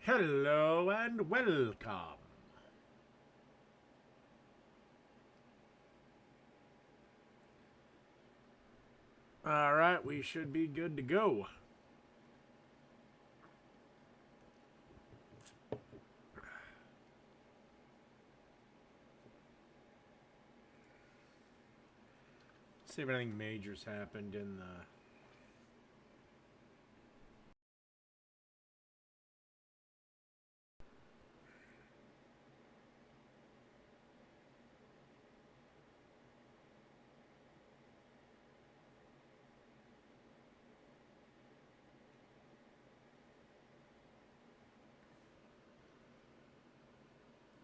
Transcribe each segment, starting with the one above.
Hello and welcome. All right, we should be good to go. See if anything major's happened in the...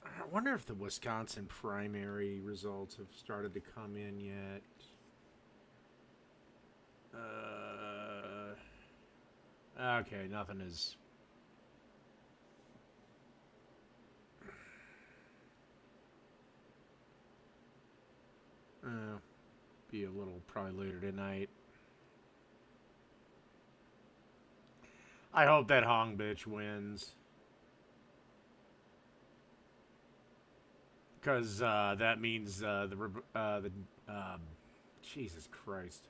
I wonder if the Wisconsin primary results have started to come in yet. Okay, nothing is... be a little probably later tonight. I hope that Hong bitch wins. Because that means Jesus Christ.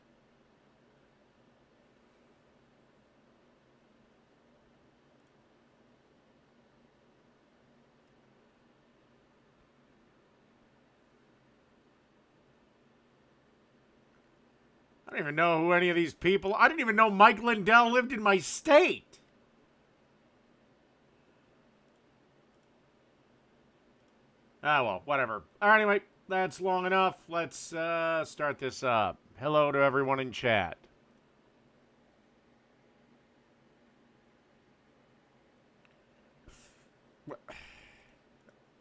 I don't even know who any of these people... I didn't even know Mike Lindell lived in my state. Ah, well, whatever. Anyway, that's long enough. Let's start this up. Hello to everyone in chat.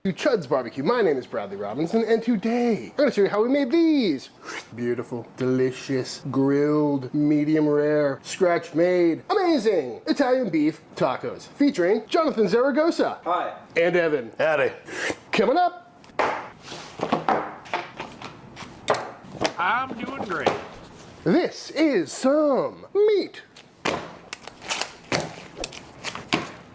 To Chud's Barbecue. My name is Bradley Robinson, and today I'm going to show you how we made these beautiful, delicious, grilled, medium rare, scratch made, amazing Italian beef tacos featuring Jonathan Zaragoza. Hi. And Evan. Howdy. Coming up. I'm doing great. This is some meat.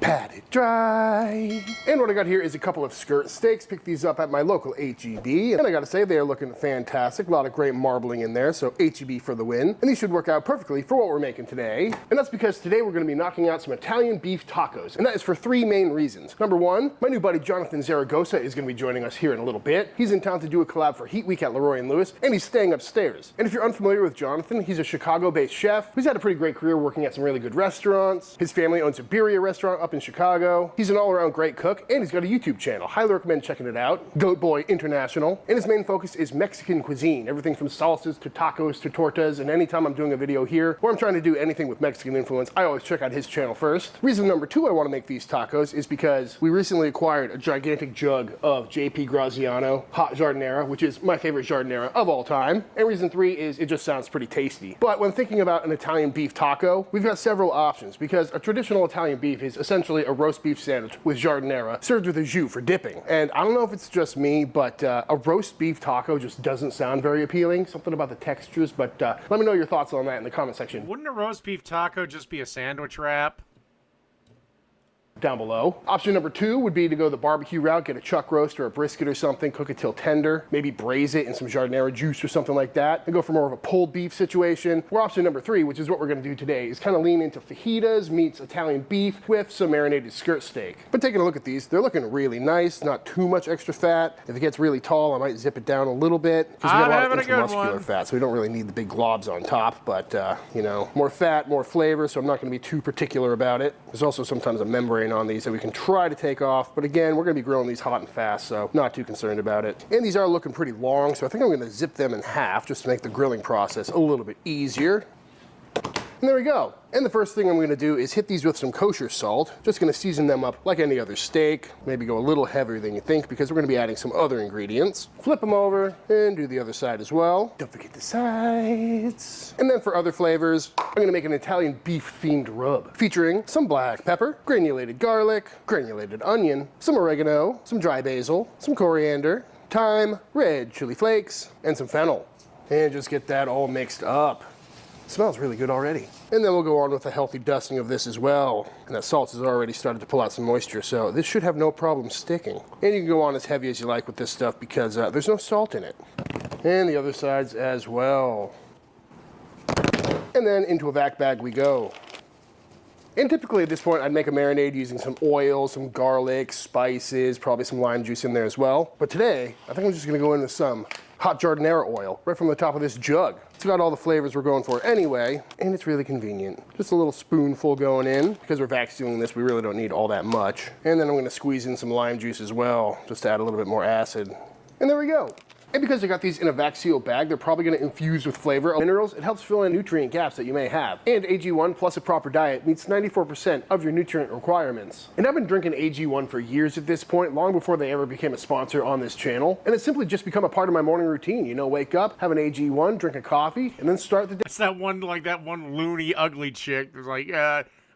Pat it dry. And what I got here is a couple of skirt steaks. Picked these up at my local H-E-B. And I gotta say, they are looking fantastic. A lot of great marbling in there, so H-E-B for the win. And these should work out perfectly for what we're making today. And that's because today we're gonna be knocking out some Italian beef tacos. And that is for three main reasons. Number one, my new buddy Jonathan Zaragoza is gonna be joining us here in a little bit. He's in town to do a collab for Heat Week at Leroy and Lewis, and he's staying upstairs. And if you're unfamiliar with Jonathan, he's a Chicago-based chef who's had a pretty great career working at some really good restaurants. His family owns a birria restaurant up in Chicago. He's an all-around great cook, and he's got a YouTube channel. Highly recommend checking it out. Goat Boy International. And his main focus is Mexican cuisine. Everything from salsas to tacos to tortas. And anytime I'm doing a video here, or I'm trying to do anything with Mexican influence, I always check out his channel first. Reason number two I want to make these tacos is because we recently acquired a gigantic jug of JP Graziano hot giardiniera, which is my favorite giardiniera of all time. And reason three is it just sounds pretty tasty. But when thinking about an Italian beef taco, we've got several options because a traditional Italian beef is essentially a roast beef sandwich with giardiniera served with a jus for dipping. And I don't know if it's just me, but a roast beef taco just doesn't sound very appealing. Something about the textures, but let me know your thoughts on that in the comment section. Wouldn't a roast beef taco just be a sandwich wrap? Down below. Option number two would be to go the barbecue route, get a chuck roast or a brisket or something, cook it till tender, maybe braise it in some giardiniera juice or something like that, and go for more of a pulled beef situation. Or option number three, which is what we're gonna do today, is kind of lean into fajitas meets Italian beef with some marinated skirt steak. But taking a look at these, they're looking really nice, not too much extra fat. If it gets really tall, I might zip it down a little bit, because we got a lot of intramuscular fat, so we don't really need the big globs on top, but you know, more fat, more flavor, so I'm not gonna be too particular about it. There's also sometimes a membrane on these that we can try to take off, but again, we're gonna be grilling these hot and fast, so not too concerned about it. And these are looking pretty long, so I think I'm gonna zip them in half just to make the grilling process a little bit easier. And there we go. And the first thing I'm gonna do is hit these with some kosher salt. Just gonna season them up like any other steak. Maybe go a little heavier than you think because we're gonna be adding some other ingredients. Flip them over and do the other side as well. Don't forget the sides. And then for other flavors, I'm gonna make an Italian beef themed rub featuring some black pepper, granulated garlic, granulated onion, some oregano, some dry basil, some coriander, thyme, red chili flakes, and some fennel. And just get that all mixed up. Smells really good already. And then we'll go on with a healthy dusting of this as well. And that salt has already started to pull out some moisture, so this should have no problem sticking. And you can go on as heavy as you like with this stuff because there's no salt in it. And the other sides as well. And then into a vac bag we go. And typically at this point, I'd make a marinade using some oil, some garlic, spices, probably some lime juice in there as well. But today, I think I'm just gonna go in with some hot jardinera oil right from the top of this jug. It's got all the flavors we're going for anyway, and it's really convenient. Just a little spoonful going in. Because we're vac sealing this, we really don't need all that much. And then I'm gonna squeeze in some lime juice as well, just to add a little bit more acid. And there we go. And because I got these in a vac seal bag, they're probably going to infuse with flavor of minerals. It helps fill in nutrient gaps that you may have. And AG1 plus a proper diet meets 94% of your nutrient requirements. And I've been drinking AG1 for years at this point, long before they ever became a sponsor on this channel. And it's simply just become a part of my morning routine. You know, wake up, have an AG1, drink a coffee, and then start the day. It's that one loony, ugly chick who's like,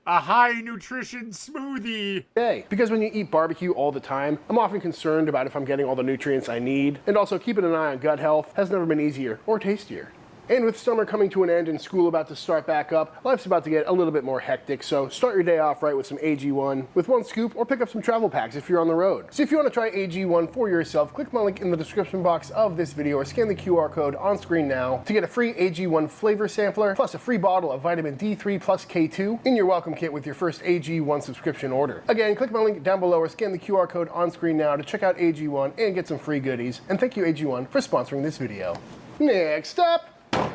a high nutrition smoothie. Because when you eat barbecue all the time, I'm often concerned about if I'm getting all the nutrients I need. And also keeping an eye on gut health has never been easier or tastier. And with summer coming to an end and school about to start back up, life's about to get a little bit more hectic, so start your day off right with some AG1 with one scoop, or pick up some travel packs if you're on the road. So if you want to try AG1 for yourself, click my link in the description box of this video or scan the QR code on screen now to get a free AG1 flavor sampler, plus a free bottle of vitamin D3 plus K2 in your welcome kit with your first AG1 subscription order. Again, click my link down below or scan the QR code on screen now to check out AG1 and get some free goodies. And thank you AG1 for sponsoring this video. Next up,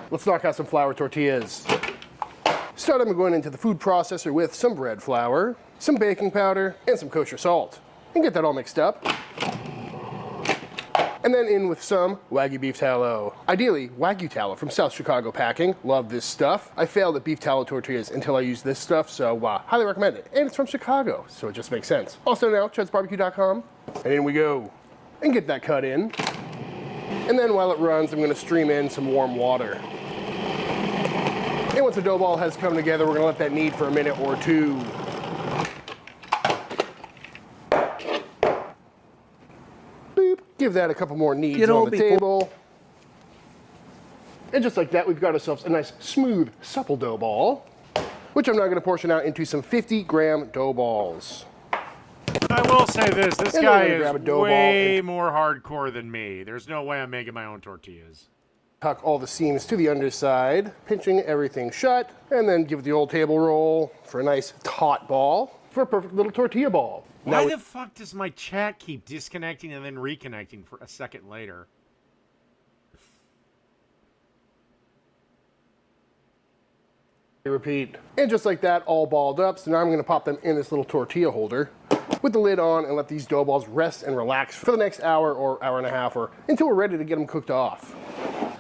let's knock out some flour tortillas. Start, I'm going into the food processor with some bread flour, some baking powder, and some kosher salt. And get that all mixed up. And then in with some Wagyu beef tallow. Ideally, Wagyu tallow from South Chicago Packing. Love this stuff. I failed at beef tallow tortillas until I used this stuff, so highly recommend it. And it's from Chicago, so it just makes sense. Also now, Ched'sBarbecue.com. And in we go. And get that cut in. And then while it runs, I'm gonna stream in some warm water. And once the dough ball has come together, we're gonna let that knead for a minute or two. Boop. Give that a couple more kneads on the table. And just like that, we've got ourselves a nice, smooth, supple dough ball, which I'm now gonna portion out into some 50-gram dough balls. I will say this guy is way more hardcore than me. There's no way I'm making my own tortillas. Tuck all the seams to the underside, pinching everything shut, and then give the old table roll for a nice taut ball for a perfect little tortilla ball. Why the fuck does my chat keep disconnecting and then reconnecting for a second later? Repeat. And just like that, all balled up. So now I'm going to pop them in this little tortilla holder with the lid on and let these dough balls rest and relax for the next hour or hour and a half, or until we're ready to get them cooked off.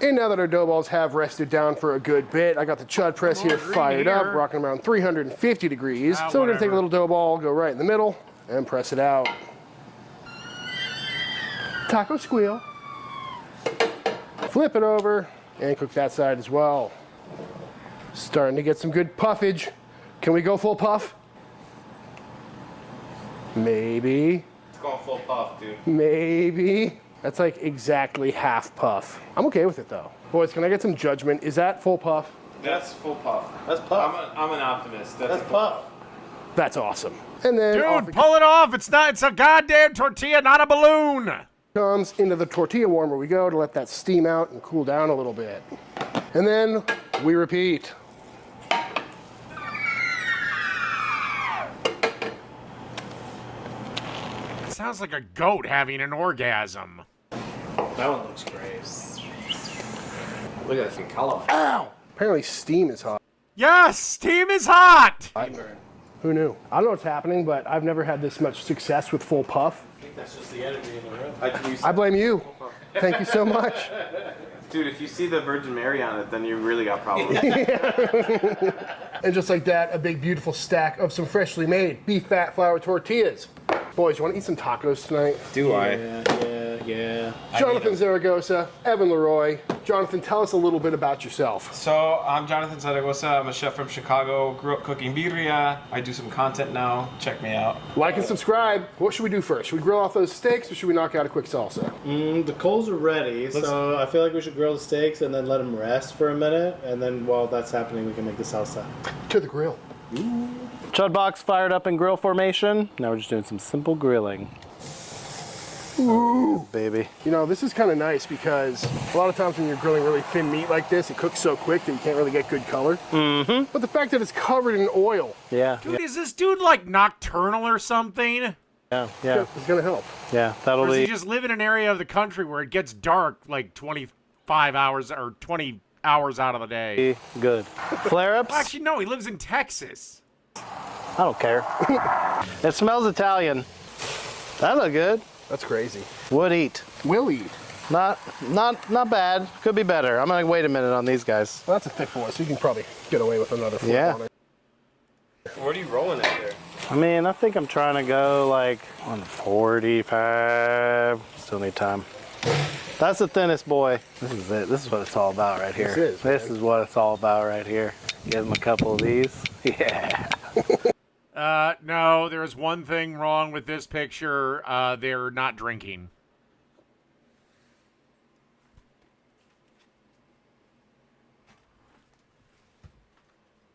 And now that our dough balls have rested down for a good bit, I got the Chud press here fired up, rocking around 350 degrees. So we're going to take a little dough ball, go right in the middle, and press it out. Taco squeal. Flip it over, and cook that side as well. Starting to get some good puffage. Can we go full puff? Maybe. It's going full puff, dude. Maybe. That's like exactly half puff. I'm okay with it though. Boys, can I get some judgment? Is that full puff? That's full puff. That's puff. I'm an optimist. That's puff. That's awesome. And then Dude, pull it off. It's a goddamn tortilla, not a balloon. Comes into the tortilla warmer we go to let that steam out and cool down a little bit. And then we repeat. Sounds like a goat having an orgasm. That one looks great. Look at some color. Ow! Apparently steam is hot. Yes, steam is hot. Who knew? I don't know what's happening, but I've never had this much success with full puff. I think that's just the energy in the room. I blame you. Thank you so much. Dude, if you see the Virgin Mary on it, then you really got problems. And just like that, a big beautiful stack of some freshly made beef fat flour tortillas. Boys, you want to eat some tacos tonight? Do I? Yeah. Yeah. Jonathan Zaragoza, Evan Leroy. Jonathan, tell us a little bit about yourself. So I'm Jonathan Zaragoza. I'm a chef from Chicago. Grew up cooking birria. I do some content now. Check me out. Like and subscribe. What should we do first? Should we grill off those steaks or should we knock out a quick salsa? The coals are ready, so I feel like we should grill the steaks and then let them rest for a minute, and then while that's happening, we can make the salsa. To the grill. Chud box fired up in grill formation. Now we're just doing some simple grilling. Ooh. Baby. You know, this is kind of nice because a lot of times when you're grilling really thin meat like this, it cooks so quick that you can't really get good color. Mm-hmm. But the fact that it's covered in oil. Yeah. Dude, is this dude like nocturnal or something? Yeah. Yeah. It's gonna help. Yeah. That'll Or does he be. just live in an area of the country where it gets dark like 25 hours or 20 hours out of the day? Good. Flare ups? Actually, no, he lives in Texas. I don't care. It smells Italian. That look good. That's crazy. Would eat. Will eat. Not bad. Could be better. I'm gonna wait a minute on these guys. Well, that's a thick boy, so you can probably get away with another flip Yeah. on it. What are you rolling at here? I mean, I think I'm trying to go like on 45. Still need time. That's the thinnest boy. This is it. This is what it's all about right here. This is what it's all about right here. Give him a couple of these. Yeah. No, there's one thing wrong with this picture. They're not drinking.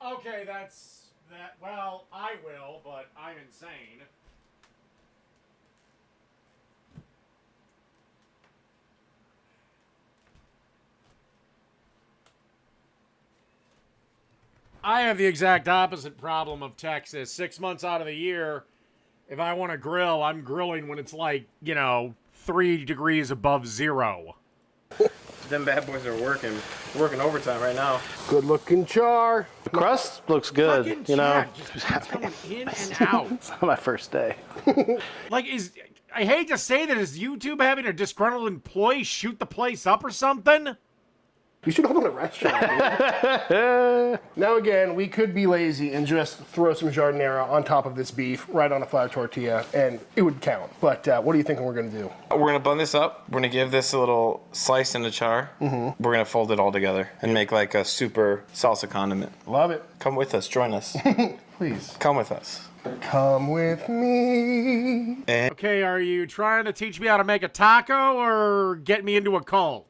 Okay, that's that. Well, I will, but I'm insane. I have the exact opposite problem of Texas. 6 months out of the year, if I want to grill, I'm grilling when it's like, 3 degrees above zero. Them bad boys are working overtime right now. Good looking char. The crust looks good. Fucking You know, Chad just keeps going in and out. it's not my first day. Like, I hate to say that, is YouTube having a disgruntled employee shoot the place up or something? You should open a restaurant. Now again, we could be lazy and just throw some jardinera on top of this beef right on a flour tortilla, and it would count. But what are you thinking we're gonna do? We're gonna blend this up. We're gonna give this a little slice in the char. Mm-hmm. We're gonna fold it all together and make like a super salsa condiment. Love it. Come with us. Join us. Please. Come with us. Come with me. Okay, are you trying to teach me how to make a taco or get me into a cult?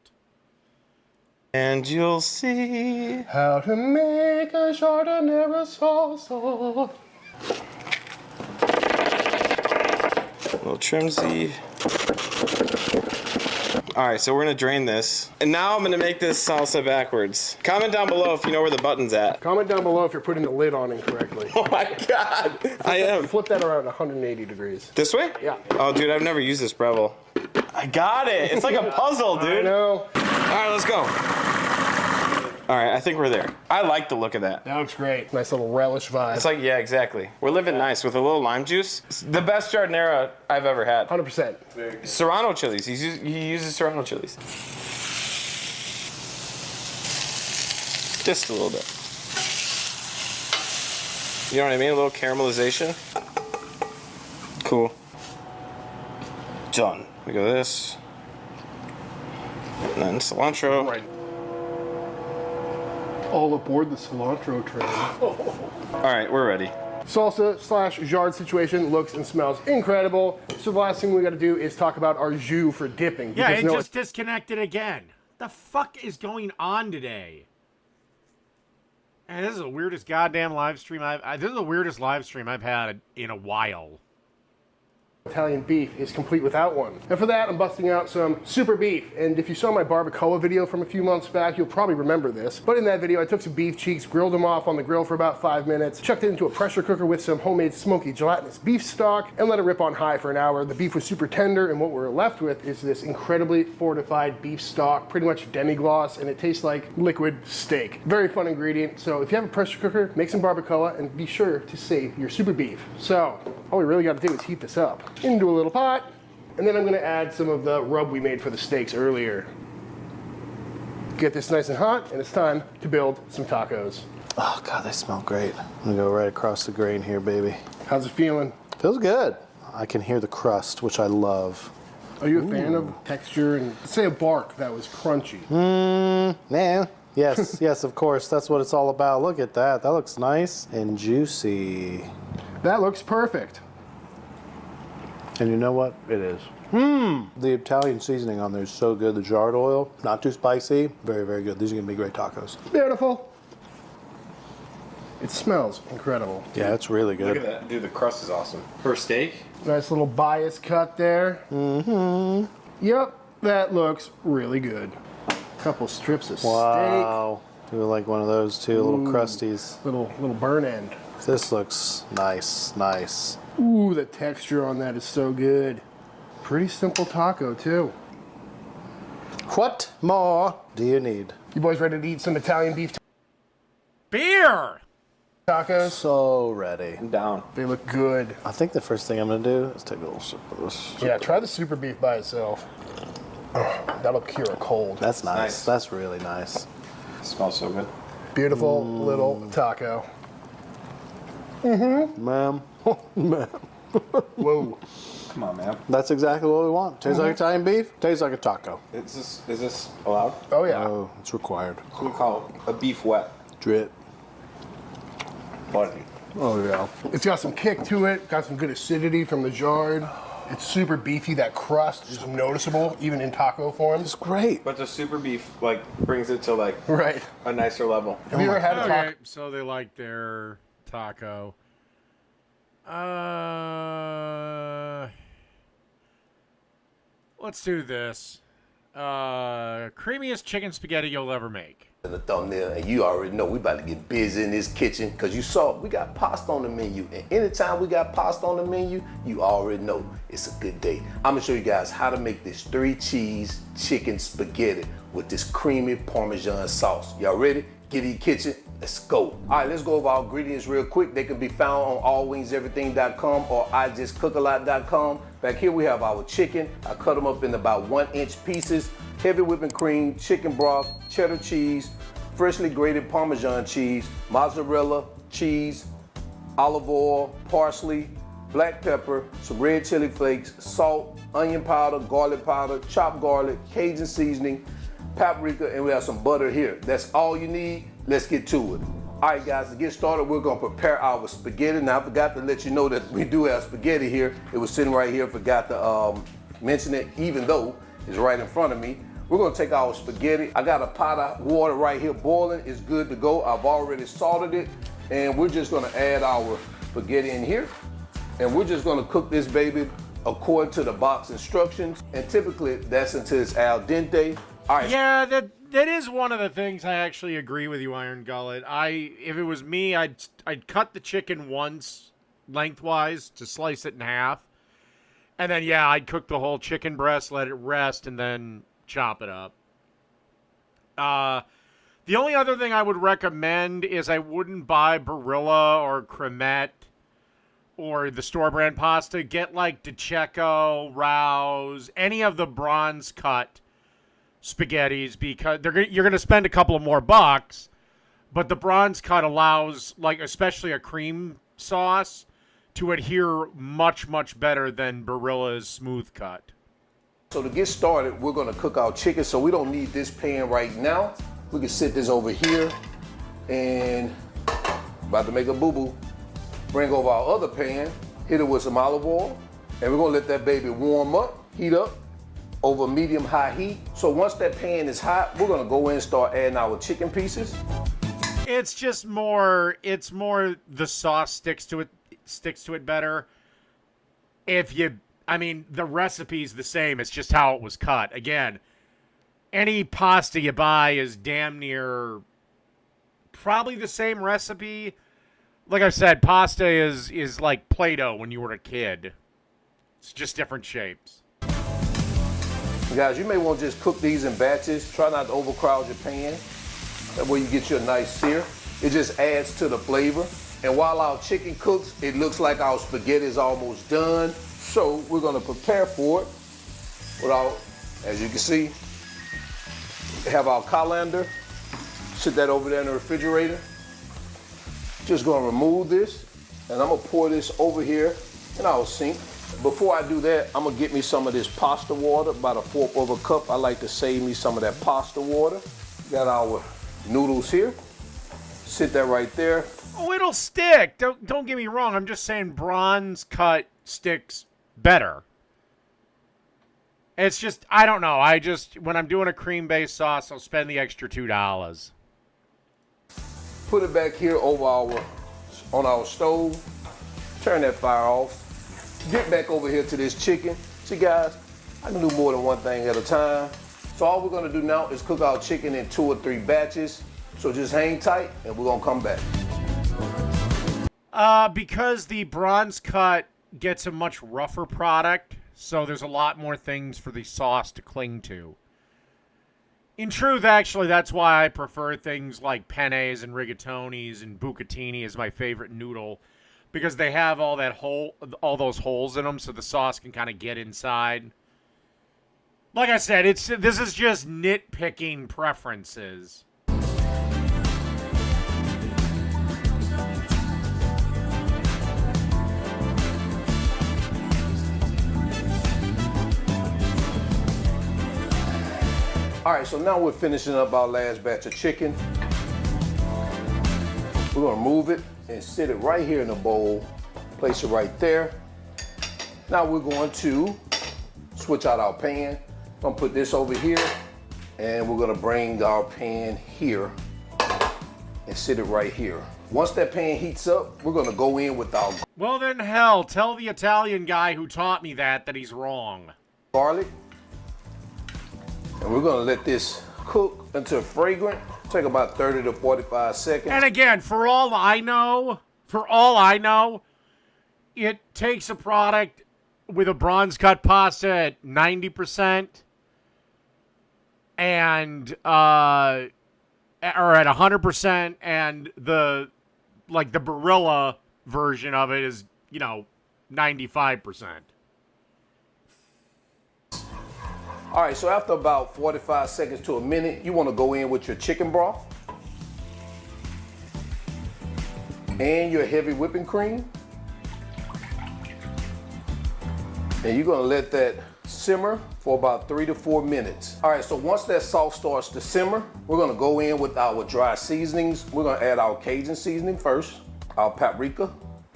And you'll see. How to make a jardinera salsa. A little trimsy. All right, so we're gonna drain this. And now I'm gonna make this salsa backwards. Comment down below if you know where the button's at. Comment down below if you're putting the lid on incorrectly. Oh my God, I am. Flip that around 180 degrees. This way? Yeah. Oh, dude, I've never used this Breville. I got it. It's like a puzzle, I dude. know. All right, let's go. All right, I think we're there. I like the look of that. That looks great. Nice little relish vibe. It's like, yeah, exactly. We're living nice with a little lime juice. It's the best jardinera I've ever had. 100%. Serrano chilies. He uses Serrano chilies. Just a little bit. You know what I mean? A little caramelization. Cool. Done. We go this. And then cilantro. Right. All aboard the cilantro train. All right, we're ready. Salsa / jarred situation looks and smells incredible. So the last thing we got to do is talk about our jus for dipping. Yeah, because it no- just disconnected again. The fuck is going on today? And this is the weirdest goddamn live stream this is the weirdest live stream I've had in a while. Italian beef is complete without one. And for that, I'm busting out some super beef. And if you saw my barbacoa video from a few months back, you'll probably remember this. But in that video, I took some beef cheeks, grilled them off on the grill for about 5 minutes, chucked it into a pressure cooker with some homemade smoky gelatinous beef stock, and let it rip on high for an hour. The beef was super tender, and what we're left with is this incredibly fortified beef stock, pretty much demi-glace, and it tastes like liquid steak. Very fun ingredient. So if you have a pressure cooker, make some barbacoa, and be sure to save your super beef. So all we really got to do is heat this up into a little pot, and then I'm going to add some of the rub we made for the steaks earlier. Get this nice and hot, and it's time to build some tacos. Oh God, they smell great. I'm gonna go right across the grain here, baby. How's it feeling? Feels good. I can hear the crust, which I love. Are you a fan of texture and say a bark that was crunchy? Yeah. Yes, yes, of course. That's what it's all about. Look at that. That looks nice and juicy. That looks perfect. And you know what? It is. The Italian seasoning on there is so good. The jarred oil, not too spicy. Very, very good. These are going to be great tacos. Beautiful. It smells incredible. Yeah, it's really Look good. at that. Dude, the crust is awesome. For steak, Nice little bias cut there. Mm-hmm. Yep, that looks really good. Couple strips of Wow. Do like one of those too, little crusties. steak. Little burn end. This looks nice, nice. Ooh, the texture on that is so good. Pretty simple taco too. What more do you need? You boys ready to eat some Italian beef Beer! tacos? So ready. I'm down. They look good. I think the first thing I'm gonna do is take a little sip of this. Yeah, try the super beef by itself. Oh, that'll cure a cold. That's nice. Nice. That's really nice. It smells so good. Beautiful little taco. Ma'am. Man. Whoa. Come on, man. That's exactly what we want. Tastes like Italian beef, tastes like a taco. Is this allowed? Oh yeah. Oh, it's required. So we call it a beef wet. Drip. Buddy. Oh yeah. It's got some kick to it, got some good acidity from the jarred. It's super beefy. That crust is noticeable, even in taco form. It's great. But the super beef like brings it to like Right. a nicer level. Have you ever had a taco? Okay, so they like their taco. Let's do this. Creamiest chicken spaghetti you'll ever make. In the thumbnail, and you already know we about to get busy in this kitchen because you saw we got pasta on the menu, and anytime we got pasta on the menu, you already know it's a good day. I'm gonna show you guys how to make this 3-cheese chicken spaghetti with this creamy Parmesan sauce. Y'all ready? Get in the kitchen, let's go. All right, let's go over our ingredients real quick. They can be found on allwingseverything.com or ijustcookalot.com. Back here we have our chicken. I cut them up in about 1-inch pieces. Heavy whipping cream, chicken broth, cheddar cheese, freshly grated Parmesan cheese, mozzarella cheese, olive oil, parsley, black pepper, some red chili flakes, salt, onion powder, garlic powder, chopped garlic, Cajun seasoning, paprika, and we have some butter here. That's all you need. Let's get to it. All right, guys, to get started, we're gonna prepare our spaghetti. Now, I forgot to let you know that we do have spaghetti here. It was sitting right here, forgot to mention it, even though it's right in front of me. We're gonna take our spaghetti. I got a pot of water right here boiling. It's good to go. I've already salted it. And we're just gonna add our spaghetti in here. And we're just gonna cook this baby according to the box instructions. And typically that's until it's al dente. All right. Yeah, that is one of the things I actually agree with you, Iron Gullet. If it was me, I'd cut the chicken once lengthwise to slice it in half. And then yeah, I'd cook the whole chicken breast, let it rest, and then chop it up. The only other thing I would recommend is I wouldn't buy Barilla or Cremette or the store brand pasta. Get like DiCecco, Rouse, any of the bronze cut spaghettis, because you're going to spend a couple of more bucks, but the bronze cut allows, like, especially a cream sauce to adhere much, much better than Barilla's smooth cut. So to get started, we're gonna cook our chicken, so we don't need this pan right now. We can set this over here, and about to make a boo-boo. Bring over our other pan, hit it with some olive oil, and we're gonna let that baby warm up, heat up over medium-high heat. So once that pan is hot, we're gonna go in and start adding our chicken pieces. It's just more the sauce sticks to it better. The recipe's the same. It's just how it was cut. Again, any pasta you buy is damn near probably the same recipe. Like I said, pasta is like Play-Doh when you were a kid. It's just different shapes. Guys, you may want to just cook these in batches. Try not to overcrowd your pan. That way you get you a nice sear. It just adds to the flavor. And while our chicken cooks, it looks like our spaghetti is almost done. So we're gonna prepare for it. As you can see, we have our colander. Sit that over there in the refrigerator. Just gonna remove this, and I'm gonna pour this over here in our sink. before I do that, I'm gonna get me some of this pasta water, about 1/4 cup. I like to save me some of that pasta water. Got our noodles here. Sit that right there. Oh, it'll stick. Don't get me wrong. I'm just saying bronze cut sticks better. It's just, I don't know. When I'm doing a cream-based sauce, I'll spend the extra $2. Put it back here on our stove. Turn that fire off. Get back over here to this chicken. See guys, I can do more than one thing at a time. So all we're gonna do now is cook our chicken in 2 or 3 batches. So just hang tight and we're gonna come back. Because the bronze cut gets a much rougher product, so there's a lot more things for the sauce to cling to. In truth, actually, that's why I prefer things like pennes and rigatonis, and bucatini is my favorite noodle, because they have all those holes in them, so the sauce can kind of get inside. Like I said, this is just nitpicking preferences. All right, so now we're finishing up our last batch of chicken. We're gonna move it and sit it right here in the bowl. Place it right there. Now we're going to switch out our pan. I'm gonna put this over here and we're gonna bring our pan here and sit it right here. Once that pan heats up, we're gonna go in with our Well then hell, tell the Italian guy who taught me that he's wrong. garlic. And we're gonna let this cook until fragrant. Take about 30 to 45 seconds. And again, for all I know, it takes a product with a bronze cut pasta at 90% and or at 100%, and the Barilla version of it is, 95%. All right, so after about 45 seconds to a minute, you want to go in with your chicken broth and your heavy whipping cream. And you're gonna let that simmer for about 3 to 4 minutes. All right, so once that sauce starts to simmer, we're gonna go in with our dry seasonings. We're gonna add our Cajun seasoning first, our paprika,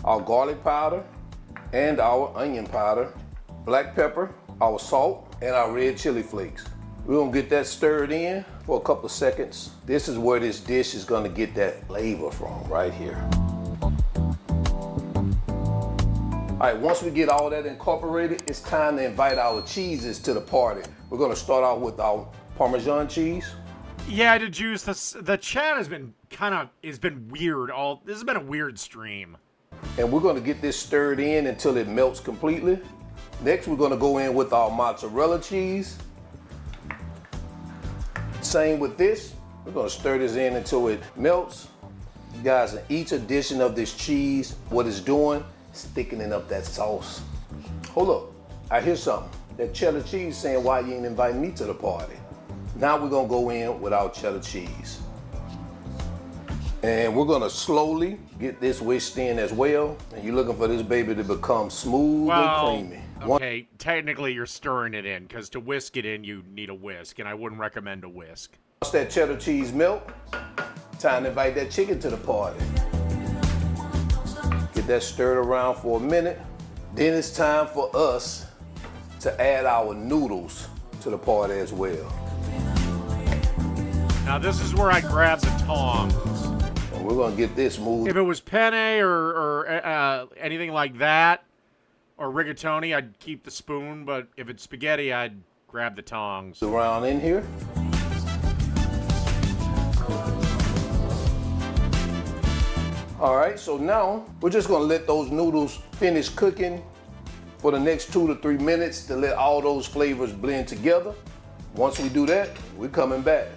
our garlic powder, and our onion powder, black pepper, our salt, and our red chili flakes. We're gonna get that stirred in for a couple of seconds. This is where this dish is gonna get that flavor from, right here. All right, once we get all that incorporated, it's time to invite our cheeses to the party. We're gonna start out with our Parmesan cheese. Yeah, the juice. The chat has been weird. This has been a weird stream. And we're gonna get this stirred in until it melts completely. Next, we're gonna go in with our mozzarella cheese. Same with this. We're gonna stir this in until it melts. You guys, in each addition of this cheese, what it's doing is thickening up that sauce. Hold up, I hear something. That cheddar cheese saying why you ain't inviting me to the party. Now we're gonna go in with our cheddar cheese. And we're gonna slowly get this whisked in as well. And you're looking for this baby to become smooth and creamy. Okay, technically you're stirring it in, because to whisk it in, you need a whisk, and I wouldn't recommend a whisk. Once that cheddar cheese melt, time to invite that chicken to the party. Get that stirred around for a minute. Then it's time for us to add our noodles to the party as well. Now this is where I grab the tongs. And we're gonna get this moved. If it was penne or anything like that, or rigatoni, I'd keep the spoon, but if it's spaghetti, I'd grab the tongs. Around in here. All right, so now we're just gonna let those noodles finish cooking for the next 2 to 3 minutes to let all those flavors blend together. Once we do that, we're coming back.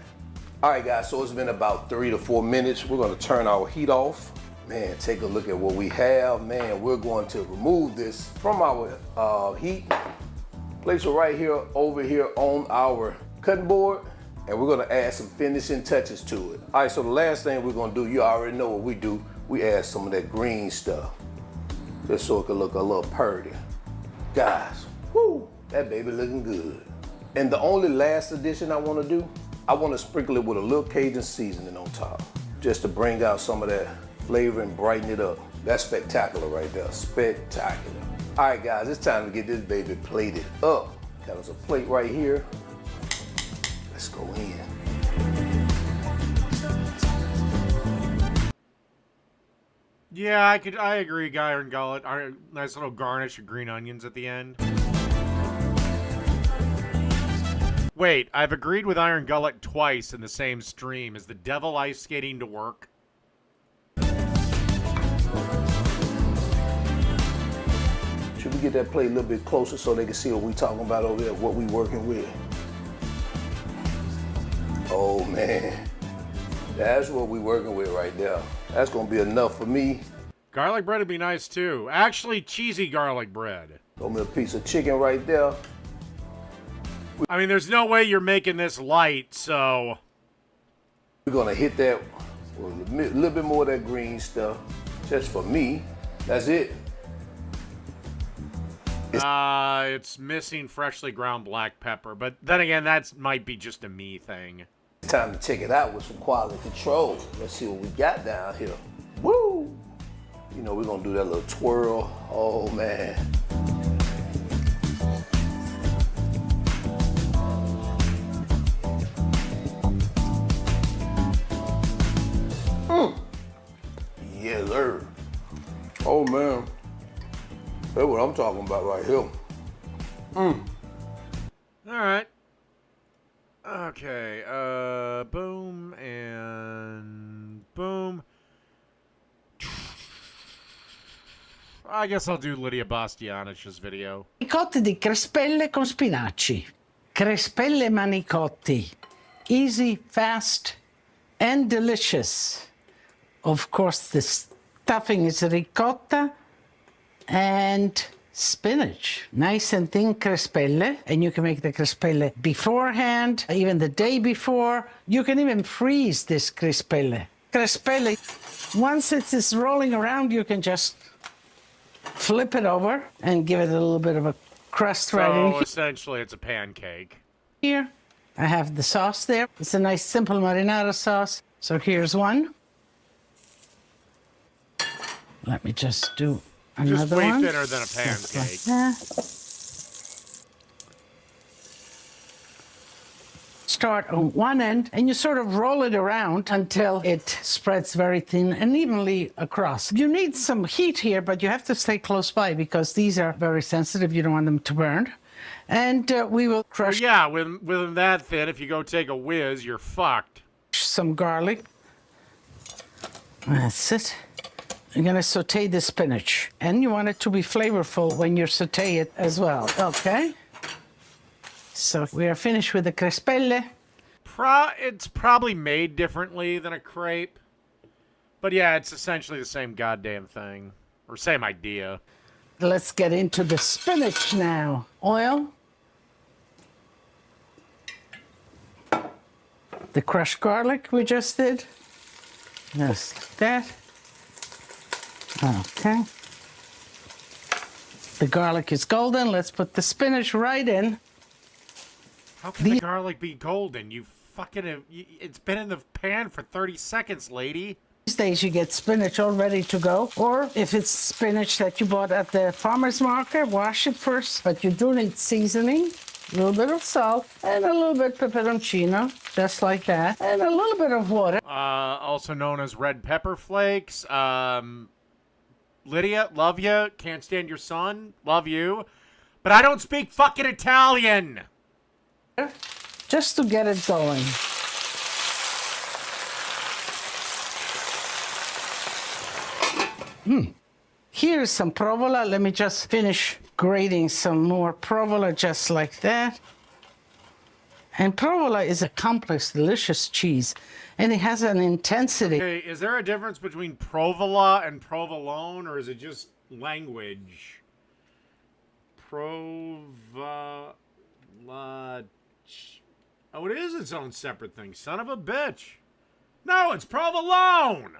All right, guys, so it's been about 3 to 4 minutes. We're gonna turn our heat off. Man, take a look at what we have. Man, we're going to remove this from our heat. Place it right here, over here on our cutting board, and we're gonna add some finishing touches to it. All right, so the last thing we're gonna do, you already know what we do. We add some of that green stuff, just so it can look a little pretty. Guys, whoo, that baby looking good. And the only last addition I want to do, I want to sprinkle it with a little Cajun seasoning on top, just to bring out some of that flavor and brighten it up. That's spectacular right there, spectacular. All right, guys, it's time to get this baby plated up. Got us a plate right here. Let's go in. Yeah, I agree, Iron Gullet. Nice little garnish of green onions at the end. Wait, I've agreed with Iron Gullet twice in the same stream. Is the devil ice skating to work? Should we get that plate a little bit closer so they can see what we talking about over there, what we working with? Oh man, that's what we working with right there. That's gonna be enough for me. Garlic bread would be nice too. Actually, cheesy garlic bread. Throw me a piece of chicken right there. I mean, there's no way you're making this light, so... We're gonna hit that with a little bit more of that green stuff, just for me. That's it. It's missing freshly ground black pepper, but then again, that might be just a me thing. It's time to check it out with some quality control. Let's see what we got down here. Woo! You know, we're gonna do that little twirl. Oh man. Yeah, sir. Oh man. That's what I'm talking about right here. Alright. Okay, boom and boom. I guess I'll do Lydia Bastianich's video. Manicotti di crespelle con spinaci. Crespelle manicotti. Easy, fast, and delicious. Of course, the stuffing is ricotta and spinach. Nice and thin crespelle. And you can make the crespelle beforehand, even the day before. You can even freeze this crespelle. Crespelle, once it is rolling around, you can just flip it over and give it a little bit of a crust right in So essentially, it's a pancake. here. I have the sauce there. It's a nice simple marinara sauce. So here's one. Let me just do another Just way one. thinner than a Just like pancake. that. Start on one end and you sort of roll it around until it spreads very thin and evenly across. You need some heat here, but you have to stay close by because these are very sensitive. You don't want them to burn. And we will crush Yeah, with them that thin, if you go take a whiz, you're fucked. some garlic. That's it. You're gonna saute the spinach. And you want it to be flavorful when you saute it as well, okay? So we are finished with the crespelle. It's probably made differently than a crepe. But yeah, it's essentially the same goddamn thing. Or same idea. Let's get into the spinach now. Oil. The crushed garlic we just did. Just like that. Okay. The garlic is golden. Let's put the spinach right in. How can the garlic be golden? You fucking... It's been in the pan for 30 seconds, lady. These days you get spinach all ready to go. Or if it's spinach that you bought at the farmer's market, wash it first. But you do need seasoning, a little bit of salt, and a little bit peperoncino, just like that. And a little bit of water. Also known as red pepper flakes. Lydia, love you. Can't stand your son. Love you. But I don't speak fucking Italian. Just to get it going. Here's some provola. Let me just finish grating some more provola just like that. And provola is a complex, delicious cheese, and it has an intensity. Okay, is there a difference between provola and provolone, or is it just language? Provola... Oh, it is its own separate thing. Son of a bitch. No, it's provolone!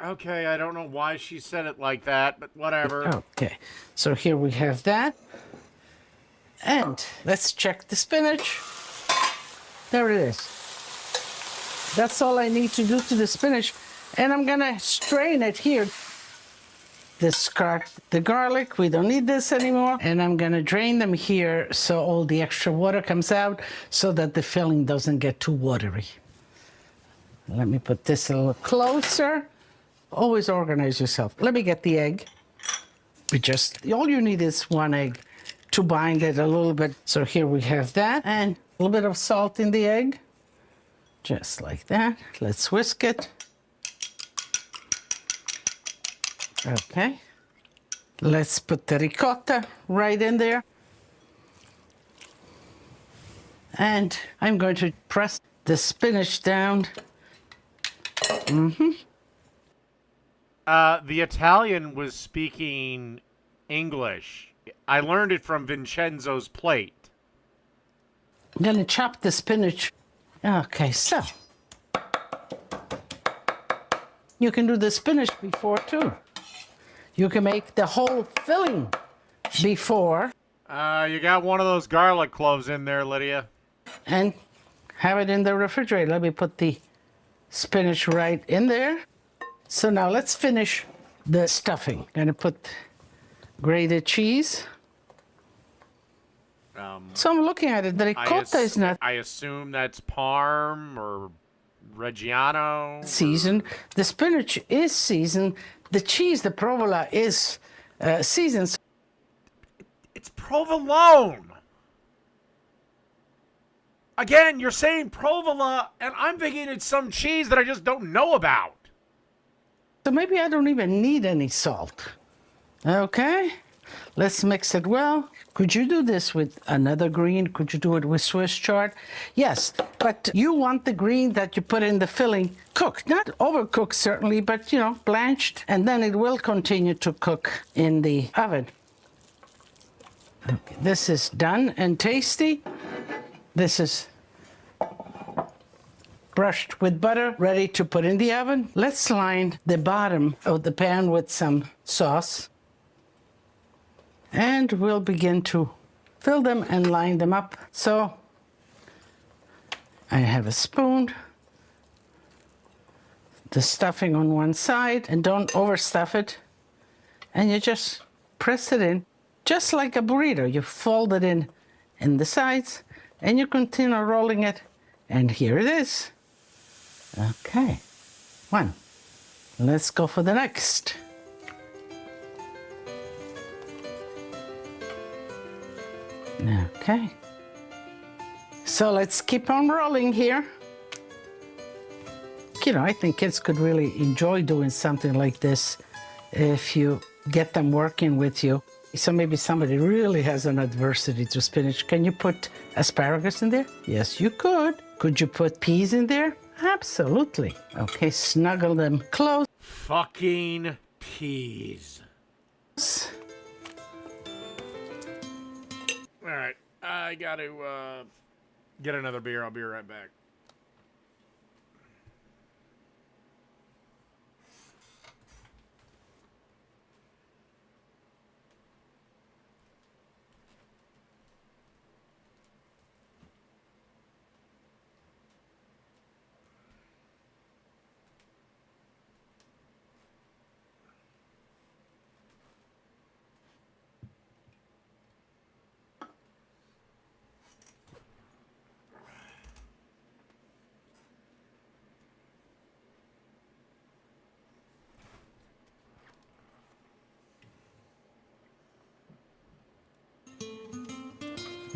Okay, I don't know why she said it like that, but whatever. Okay, so here we have that. And let's check the spinach. There it is. That's all I need to do to the spinach. And I'm gonna strain it here. Discard the garlic, we don't need this anymore. And I'm gonna drain them here so all the extra water comes out so that the filling doesn't get too watery. Let me put this a little closer. Always organize yourself. Let me get the egg. All you need is one egg to bind it a little bit. So here we have that, and a little bit of salt in the egg. Just like that. Let's whisk it. Okay. Let's put the ricotta right in there. And I'm going to press the spinach down. The Italian was speaking English. I learned it from Vincenzo's plate. I'm gonna chop the spinach. Okay, so you can do the spinach before too. You can make the whole filling before You got one of those garlic cloves in there, Lydia. and have it in the refrigerator. Let me put the spinach right in there. So now let's finish the stuffing. Gonna put grated cheese. So I'm looking at it. The ricotta is not I assume that's Parm or Reggiano. seasoned. The spinach is seasoned. The cheese, the provola, is seasoned. It's provolone. Again, you're saying provola, and I'm thinking it's some cheese that I just don't know about. So maybe I don't even need any salt. Okay, let's mix it well. Could you do this with another green? Could you do it with Swiss chard? Yes, but you want the green that you put in the filling cooked. Not overcooked, certainly, but, blanched. And then it will continue to cook in the oven. Okay, this is done and tasty. This is brushed with butter, ready to put in the oven. Let's line the bottom of the pan with some sauce. And we'll begin to fill them and line them up. So I have a spoon, the stuffing on one side, and don't overstuff it. And you just press it in, just like a burrito. You fold it in the sides, and you continue rolling it. And here it is. Okay, one. Let's go for the next. Okay. So let's keep on rolling here. I think kids could really enjoy doing something like this if you get them working with you. So maybe somebody really has an adversity to spinach. Can you put asparagus in there? Yes, you could. Could you put peas in there? Absolutely. Okay, snuggle them close. Fucking peas. All right, I got to get another beer. I'll be right back.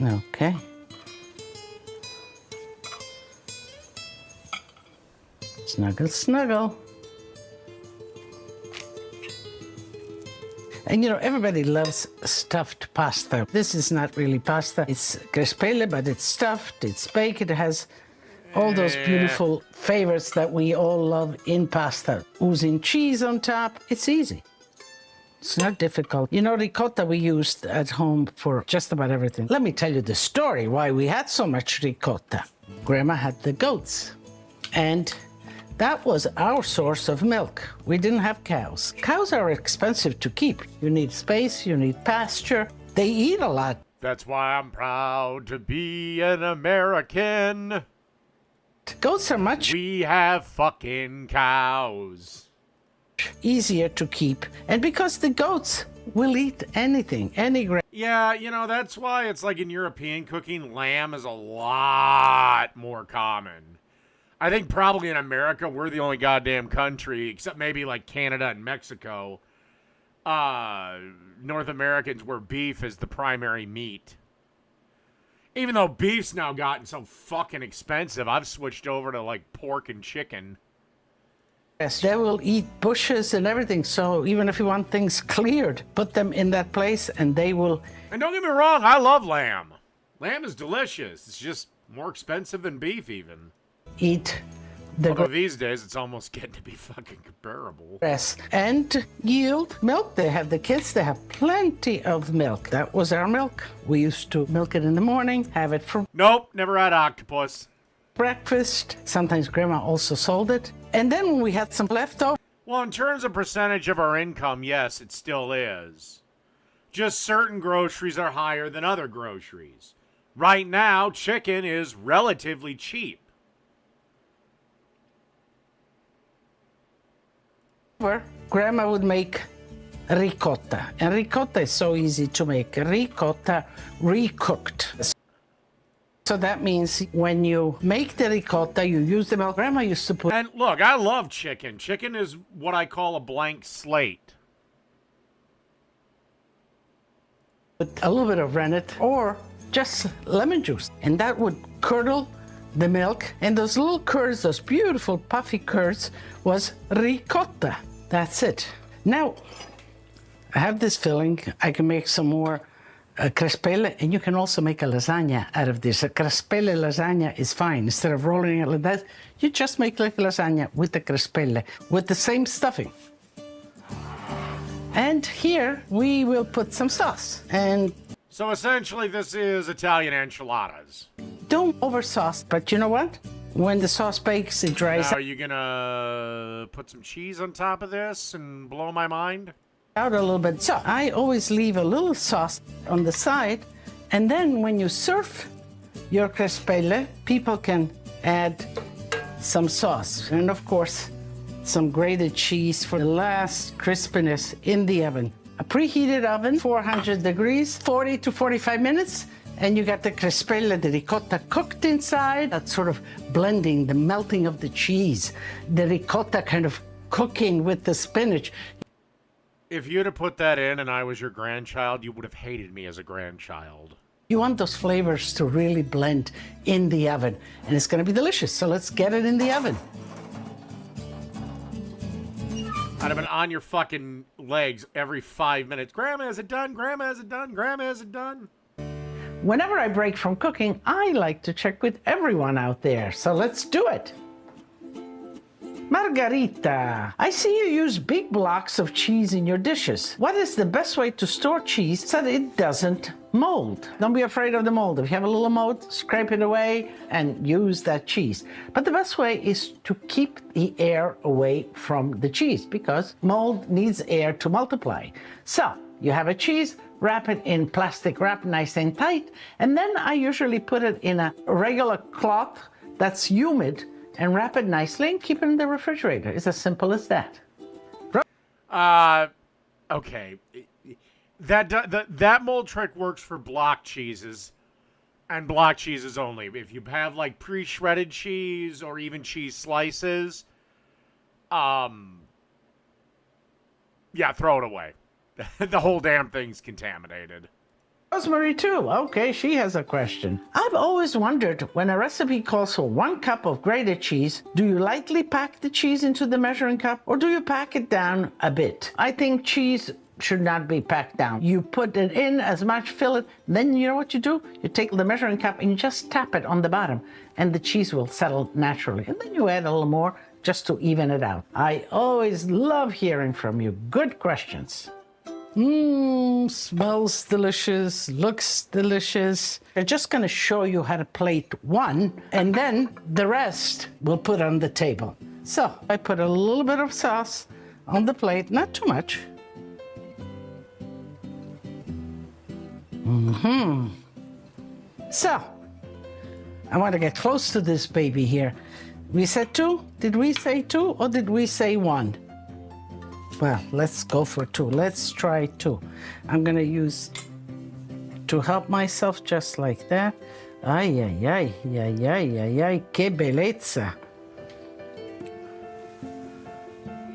Okay. Snuggle, snuggle. And everybody loves stuffed pasta. This is not really pasta. It's crespelle, but it's stuffed, it's baked, it has all those beautiful flavors that we all love in pasta. Oozing cheese on top, it's easy. It's not difficult. Ricotta we used at home for just about everything. Let me tell you the story why we had so much ricotta. Grandma had the goats, and That was our source of milk. We didn't have cows. Cows are expensive to keep. You need space, you need pasture. They eat a lot. That's why I'm proud to be an American. Goats are much We have fucking cows. easier to keep. And because the goats will eat anything, any grain. Yeah, you know, that's why it's like in European cooking, lamb is a lot more common. I think probably in America, we're the only goddamn country, except maybe like Canada and Mexico, North Americans, where beef is the primary meat. Even though beef's now gotten so fucking expensive, I've switched over to like pork and chicken. They will eat bushes and everything. So even if you want things cleared, put them in that place and they will And don't get me wrong, I love lamb. Lamb is delicious. It's just more expensive than beef even. eat the Although these days it's almost getting to be fucking comparable. grass and yield milk. They have the kids, they have plenty of milk. That was our milk. We used to milk it in the morning, have it for Nope, never had octopus. breakfast. Sometimes grandma also sold it. And then when we had some leftover, Well, in terms of percentage of our income, yes, it still is. Just certain groceries are higher than other groceries. Right now, chicken is relatively cheap. grandma would make ricotta. And ricotta is so easy to make. Ricotta recooked. So that means when you make the ricotta, you use the milk. Grandma used to put And look, I love chicken. Chicken is what I call a blank slate. a little bit of rennet or just lemon juice. And that would curdle the milk. And those little curds, those beautiful puffy curds, was ricotta. That's it. Now, I have this filling. I can make some more crespelle, and you can also make a lasagna out of this. A crespelle lasagna is fine. Instead of rolling it like that, you just make like lasagna with the crespelle, with the same stuffing. And here we will put some sauce. And So essentially, this is Italian enchiladas. don't over sauce, but you know what? When the sauce bakes, it dries Now, are you gonna put some cheese on top of this and blow my mind? out a little bit. So I always leave a little sauce on the side, and then when you serve your crespelle, people can add some sauce, and of course, some grated cheese for the last crispiness in the oven. A preheated oven, 400 degrees, 40 to 45 minutes, and you got the crespelle, the ricotta cooked inside. That's sort of blending, the melting of the cheese, the ricotta kind of cooking with the spinach. If you'd have put that in and I was your grandchild, you would have hated me as a grandchild. You want those flavors to really blend in the oven, and it's gonna be delicious. So let's get it in the oven. I'd have been on your fucking legs every 5 minutes. Grandma, is it done? Grandma, is it done? Grandma, is it done? Whenever I break from cooking, I like to check with everyone out there. So let's do it. Margarita, I see you use big blocks of cheese in your dishes. What is the best way to store cheese so that it doesn't mold? Don't be afraid of the mold. If you have a little mold, scrape it away and use that cheese. But the best way is to keep the air away from the cheese because mold needs air to multiply. So you have a cheese, wrap it in plastic wrap nice and tight, and then I usually put it in a regular cloth that's humid and wrap it nicely and keep it in the refrigerator. It's as simple as that. Okay. That mold trick works for block cheeses and block cheeses only. If you have like pre-shredded cheese or even cheese slices, yeah, throw it away. The whole damn thing's contaminated. Rosemary too. Okay, she has a question. I've always wondered, when a recipe calls for 1 cup of grated cheese, do you lightly pack the cheese into the measuring cup or do you pack it down a bit? I think cheese should not be packed down. You put it in as much, fill it, then you know what you do? You take the measuring cup and you just tap it on the bottom and the cheese will settle naturally. And then you add a little more just to even it out. I always love hearing from you. Good questions. Smells delicious, looks delicious. I'm just gonna show you how to plate one, and then the rest we'll put on the table. So I put a little bit of sauce on the plate, not too much. So I want to get close to this baby here. We said 2? Did we say 2 or did we say 1? Well, let's go for 2. Let's try 2. I'm gonna use to help myself just like that. Ay, ay, ay, ay, ay, ay, ay, que bellezza.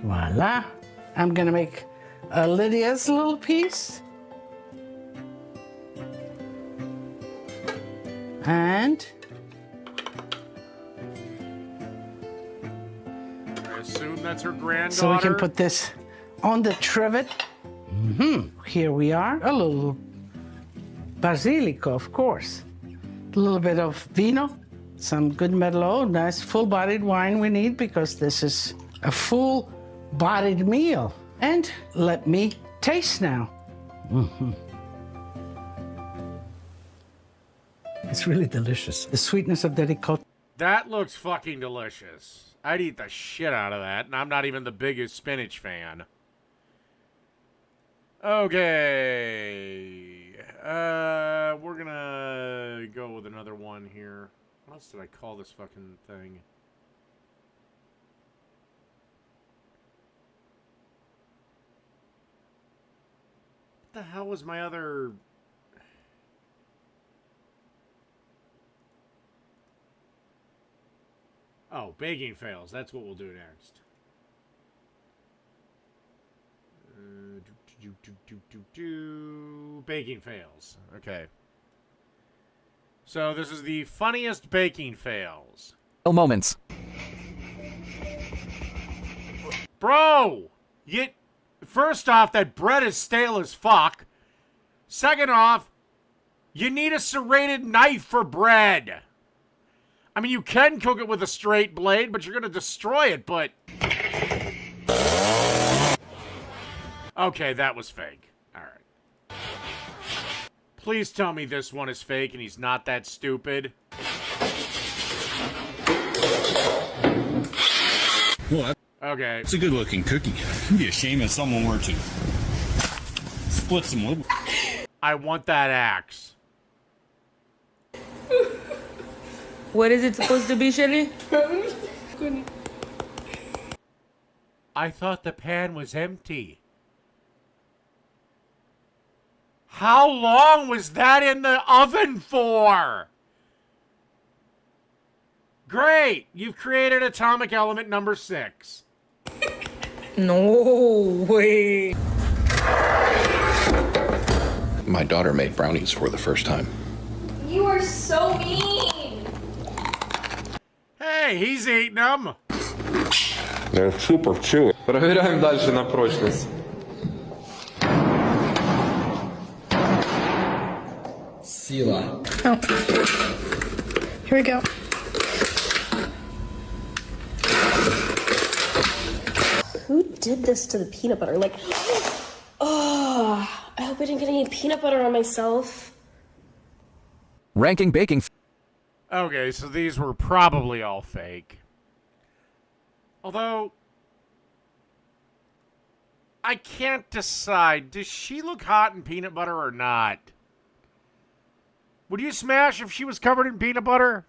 Voila. I'm gonna make Lydia's little piece. And I assume that's her granddaughter. so we can put this on the trivet. Here we are. A little basilico, of course. A little bit of vino, some good Merlot, nice full-bodied wine we need because this is a full-bodied meal. And let me taste now. It's really delicious. The sweetness of the ricotta. That looks fucking delicious. I'd eat the shit out of that, and I'm not even the biggest spinach fan. Okay. We're gonna go with another one here. What else did I call this fucking thing? What the hell was my other... Oh, baking fails. That's what we'll do next. Baking fails. Okay. So this is the funniest baking fails. Moments. Bro! First off, that bread is stale as fuck. Second off, you need a serrated knife for bread. I mean, you can cook it with a straight blade, but you're gonna destroy it, but... Okay, that was fake. Alright. Please tell me this one is fake and he's not that stupid. Well, Okay. it's a good-looking cookie. It'd be a shame if someone were to split some wood. I want that axe. What is it supposed to be, Shelly? I thought the pan was empty. How long was that in the oven for? Great! You've created atomic element number 6. No way. My daughter made brownies for the first time. You are so mean. Hey, he's eating them. They're super chewy. Проверяем дальше на прочность. Сила. Oh. Here we go. Who did this to the peanut butter? Like, oh, I hope I didn't get any peanut butter on myself. Ranking baking. Okay, so these were probably all fake. Although, I can't decide. Does she look hot in peanut butter or not? Would you smash if she was covered in peanut butter?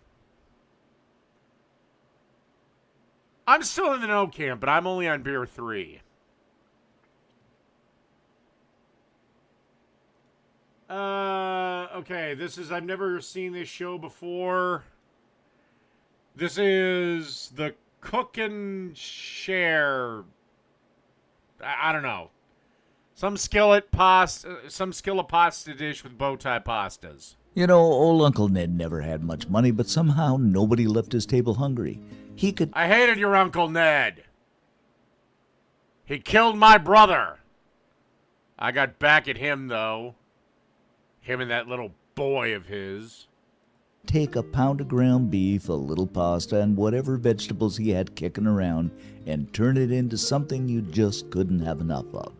I'm still in the no camp, but I'm only on beer 3. Okay, I've never seen this show before. This is the Cook and Share. I don't know. Some skillet pasta dish with bow tie pastas. You know, old Uncle Ned never had much money, but somehow nobody left his table hungry. He could... I hated your Uncle Ned. He killed my brother. I got back at him, though. Him and that little boy of his. Take a pound of ground beef, a little pasta, and whatever vegetables he had kicking around, and turn it into something you just couldn't have enough of.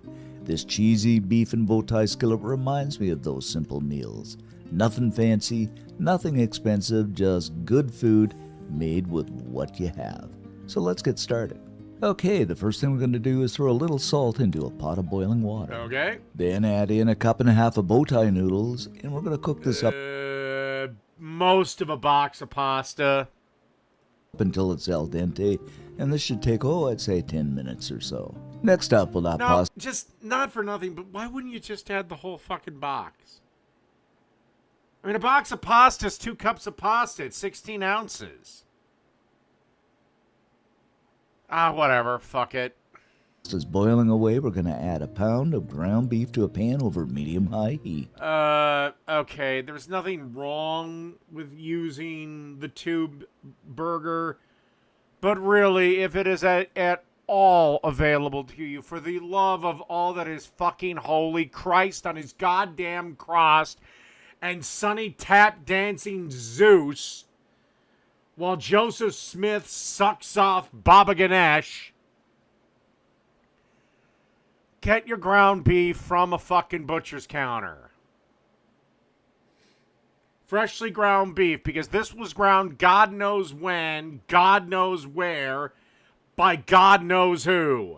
This cheesy beef and bow tie skillet reminds me of those simple meals. Nothing fancy, nothing expensive, just good food made with what you have. So let's get started. Okay, the first thing we're going to do is throw a little salt into a pot of boiling water. Okay. Then add in a cup and a half of bow tie noodles, and we're going to cook this up Most of a box of pasta. until it's al dente, and this should take, I'd say 10 minutes or so. Next up, we'll add No, pasta. just not for nothing, but why wouldn't you just add the whole fucking box? I mean, a box of pasta is 2 cups of pasta. It's 16 ounces. Whatever. Fuck it. Is boiling away, we're going to add a pound of ground beef to a pan over medium-high heat. Okay. There's nothing wrong with using the tube burger, but really, if it is at all available to you, for the love of all that is fucking holy, Christ on his goddamn cross, and Sonny tap dancing Zeus, while Joseph Smith sucks off Baba Ganesh, get your ground beef from a fucking butcher's counter. Freshly ground beef, because this was ground God knows when, God knows where, by God knows who.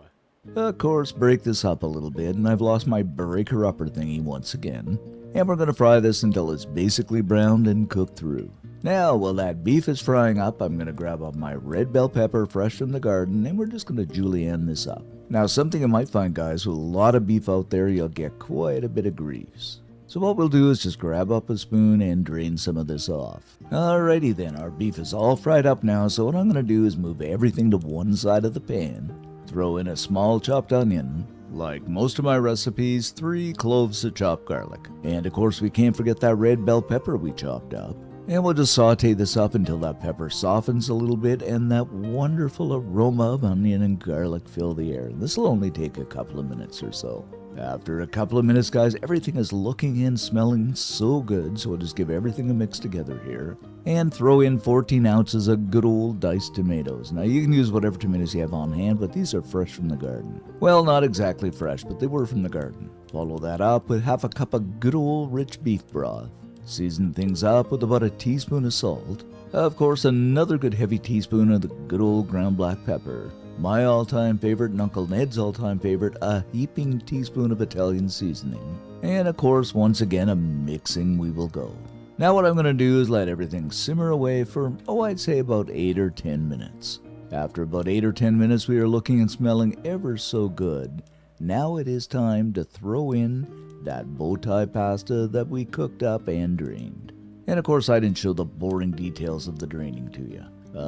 Of course, break this up a little bit, and I've lost my breaker-upper thingy once again. And we're going to fry this until it's basically browned and cooked through. Now, while that beef is frying up, I'm going to grab up my red bell pepper fresh from the garden, and we're just going to julienne this up. Now, something you might find, guys, with a lot of beef out there, you'll get quite a bit of grease. So what we'll do is just grab up a spoon and drain some of this off. Alrighty then, our beef is all fried up now, so what I'm going to do is move everything to one side of the pan, throw in a small chopped onion, like most of my recipes, 3 cloves of chopped garlic. And of course we can't forget that red bell pepper we chopped up. And we'll just saute this up until that pepper softens a little bit and that wonderful aroma of onion and garlic fill the air. This will only take a couple of minutes or so. After a couple of minutes, guys, everything is looking and smelling so good, so we'll just give everything a mix together here. And throw in 14 ounces of good old diced tomatoes. Now, you can use whatever tomatoes you have on hand, but these are fresh from the garden. Well, not exactly fresh, but they were from the garden. Follow that up with half a cup of good old rich beef broth. Season things up with about a teaspoon of salt. Of course, another good heavy teaspoon of the good old ground black pepper. My all-time favorite and Uncle Ned's all-time favorite, a heaping teaspoon of Italian seasoning. And of course, once again, a mixing we will go. Now what I'm going to do is let everything simmer away for, I'd say about 8 or 10 minutes. After about 8 or 10 minutes, we are looking and smelling ever so good. Now it is time to throw in that bow tie pasta that we cooked up and drained. And of course, I didn't show the boring details of the draining to you.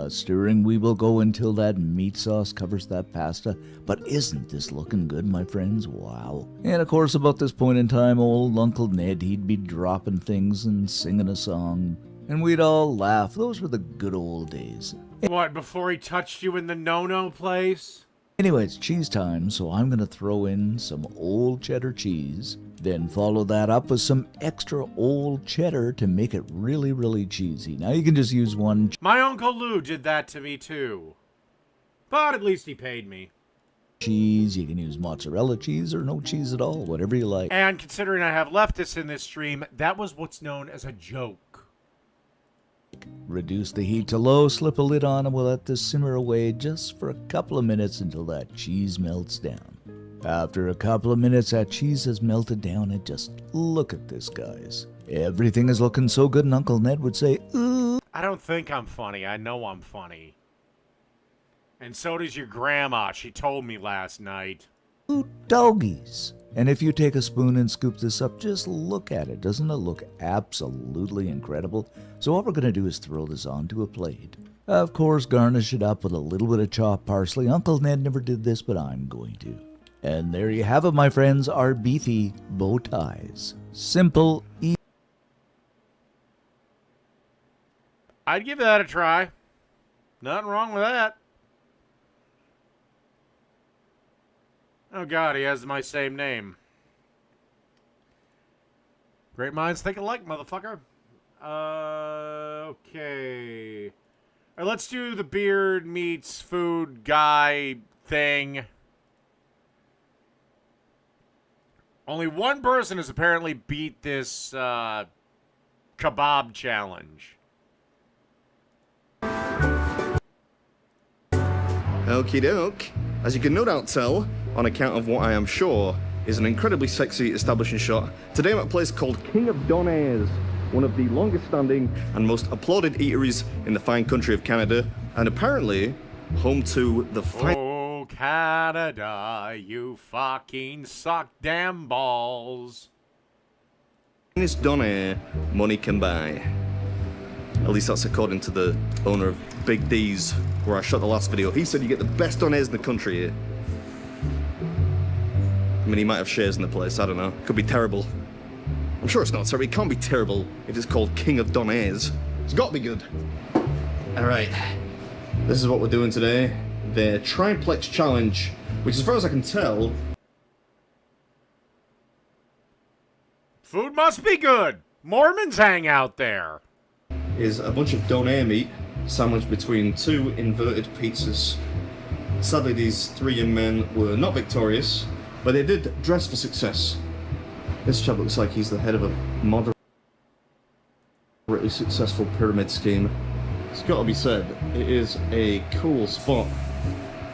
Stirring we will go until that meat sauce covers that pasta. But isn't this looking good, my friends? Wow. And of course, about this point in time, old Uncle Ned, he'd be dropping things and singing a song. And we'd all laugh. Those were the good old days. What, before he touched you in the no-no place? Anyway, it's cheese time, so I'm going to throw in some old cheddar cheese. Then follow that up with some extra old cheddar to make it really, really cheesy. Now you can just use one. My Uncle Lou did that to me too. But at least he paid me. Cheese, you can use mozzarella cheese or no cheese at all, whatever you like. And considering I have leftists in this stream, that was what's known as a joke. Reduce the heat to low, slip a lid on, and we'll let this simmer away just for a couple of minutes until that cheese melts down. After a couple of minutes, that cheese has melted down, and just look at this, guys. Everything is looking so good, and Uncle Ned would say, ooh. I don't think I'm funny. I know I'm funny. And so does your grandma. She told me last night. Ooh, doggies. And if you take a spoon and scoop this up, just look at it. Doesn't it look absolutely incredible? So what we're going to do is throw this onto a plate. Of course, garnish it up with a little bit of chopped parsley. Uncle Ned never did this, but I'm going to. And there you have it, my friends, our beefy bow ties. Simple, easy. I'd give that a try. Nothing wrong with that. Oh god, he has my same name. Great minds think alike, motherfucker. Okay. Alright, let's do the beard meets food guy thing. Only one person has apparently beat this kebab challenge. Okie doke. As you can no doubt tell, on account of what I am sure is an incredibly sexy establishing shot, today I'm at a place called King of Donairs, one of the longest standing and most applauded eateries in the fine country of Canada, and apparently home to the Oh, Canada, you fucking suck damn balls. finest donair money can buy. At least that's according to the owner of Big D's, where I shot the last video. He said you get the best donairs in the country here. I mean, he might have shares in the place, I don't know. Could be terrible. I'm sure it's not terrible. It can't be terrible if it's called King of Donairs. It's got to be good. Alright. This is what we're doing today. The Triplex Challenge, which as far as I can tell... Food must be good. Mormons hang out there. ...is a bunch of donair meat sandwiched between two inverted pizzas. Sadly, these three young men were not victorious, but they did dress for success. This chap looks like he's the head of a moderately successful pyramid scheme. It's got to be said, it is a cool spot.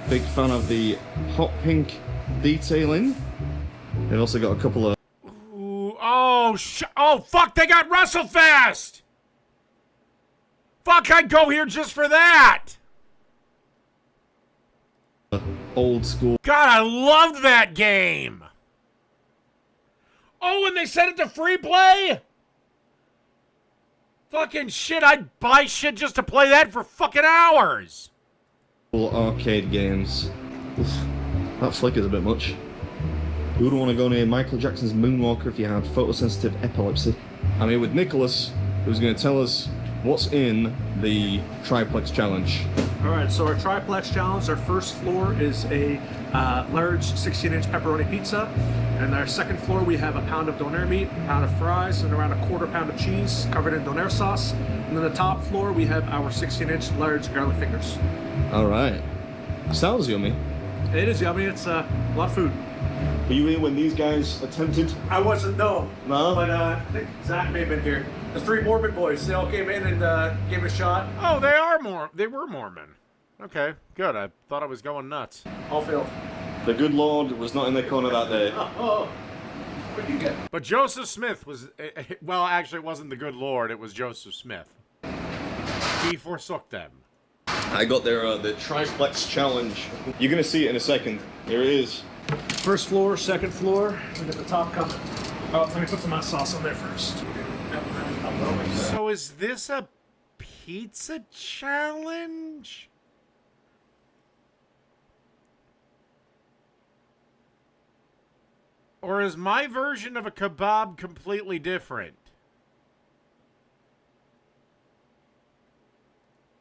Big fan of the hot pink detailing. They've also got a couple of... Ooh, oh fuck, they got WrestleFest! Fuck, I'd go here just for that! old school... God, I loved that game! Oh, and they set it to free play? Fucking shit, I'd buy shit just to play that for fucking hours! Arcade games. Oof, that flickers a bit much. Who would want to go near Michael Jackson's Moonwalker if you had photosensitive epilepsy? I'm here with Nicholas, who's going to tell us what's in the Triplex Challenge. Alright, so our Triplex Challenge, our first floor is a large 16-inch pepperoni pizza. And our second floor we have a pound of donair meat, a pound of fries, and around a quarter pound of cheese covered in donair sauce. And then the top floor we have our 16-inch large garlic fingers. Alright. Sounds yummy. It is yummy, it's a lot of food. Were you here when these guys attempted? I wasn't, no. No? But I think Zach may have been here. The three Mormon boys, they all came in and gave it a shot. Oh, they were Mormon. Okay, good. I thought I was going nuts. All failed. The good Lord was not in their corner that day. What did you get? But Joseph Smith was, well, actually it wasn't the good Lord, it was Joseph Smith. He forsook them. I got their the Triplex Challenge. You're going to see it in a second. Here it is. First floor, second floor, and at the top coming. Oh, let me put some hot sauce on there first. So is this a pizza challenge? Or is my version of a kebab completely different?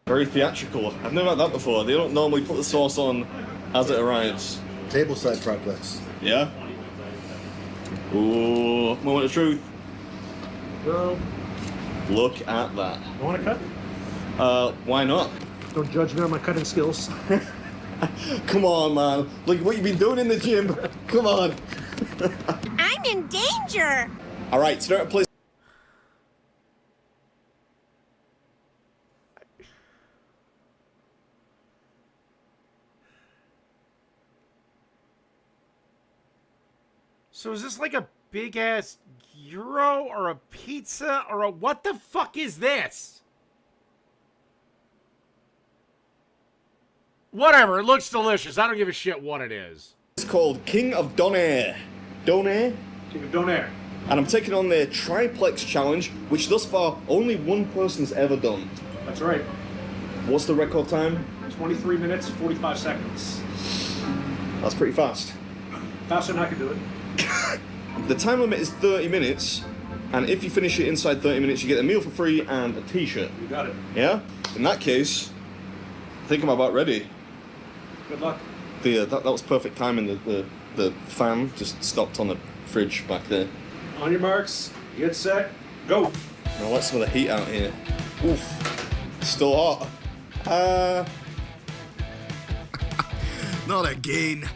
Very theatrical. I've never had that before. They don't normally put the sauce on as it arrives. Tableside Triplex. Yeah? Ooh, moment of truth. Well, look at that. You want to cut? Why not? Don't judge me on my cutting skills. Come on, man. Look what you've been doing in the gym. Come on. I'm in danger. All right, start a place. So is this like a big ass gyro or a pizza or a what the fuck is this? Whatever, it looks delicious. I don't give a shit what it is. It's called King of Donair. Donair? King of Donair. And I'm taking on their Triplex Challenge, which thus far only one person's ever done. That's right. What's the record time? 23 minutes, 45 seconds. That's pretty fast. Faster than I can do it. The time limit is 30 minutes, and if you finish it inside 30 minutes, you get a meal for free and a t-shirt. You got it. Yeah? In that case, I think I'm about ready. Good luck. That was perfect timing. The fan just stopped on the fridge back there. On your marks, get set, go. Now let some of the heat out here. Oof. Still hot. Not again.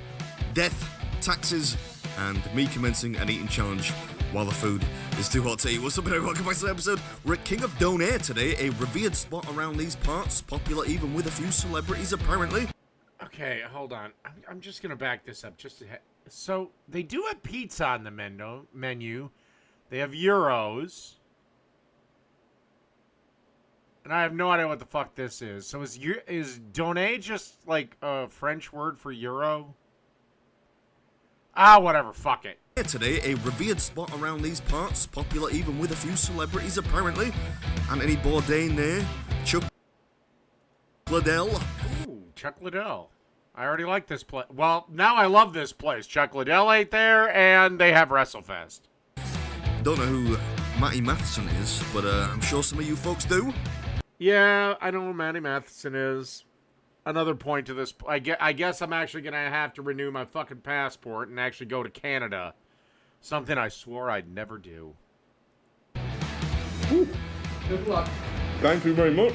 Death, taxes, and me commencing an eating challenge while the food is too hot to eat. What's up, everyone? Welcome back to the episode. We're at King of Donair today, a revered spot around these parts, popular even with a few celebrities apparently. Okay, hold on. I'm just gonna back this up just a so they do have pizza on the menu. They have euros. And I have no idea what the fuck this is. So is donné just like a French word for euro? Ah, whatever. Fuck it. Here today, a revered spot around these parts, popular even with a few celebrities apparently. Anthony Bourdain there, Chuck Liddell. Ooh, Chuck Liddell. I already like this place. Well, now I love this place. Chuck Liddell ain't there, and they have WrestleFest. Don't know who Matty Matheson is, but I'm sure some of you folks do. Yeah, I know who Matty Matheson is. Another point to this. I guess I'm actually going to have to renew my fucking passport and actually go to Canada. Something I swore I'd never do. Ooh. Good luck. Thank you very much.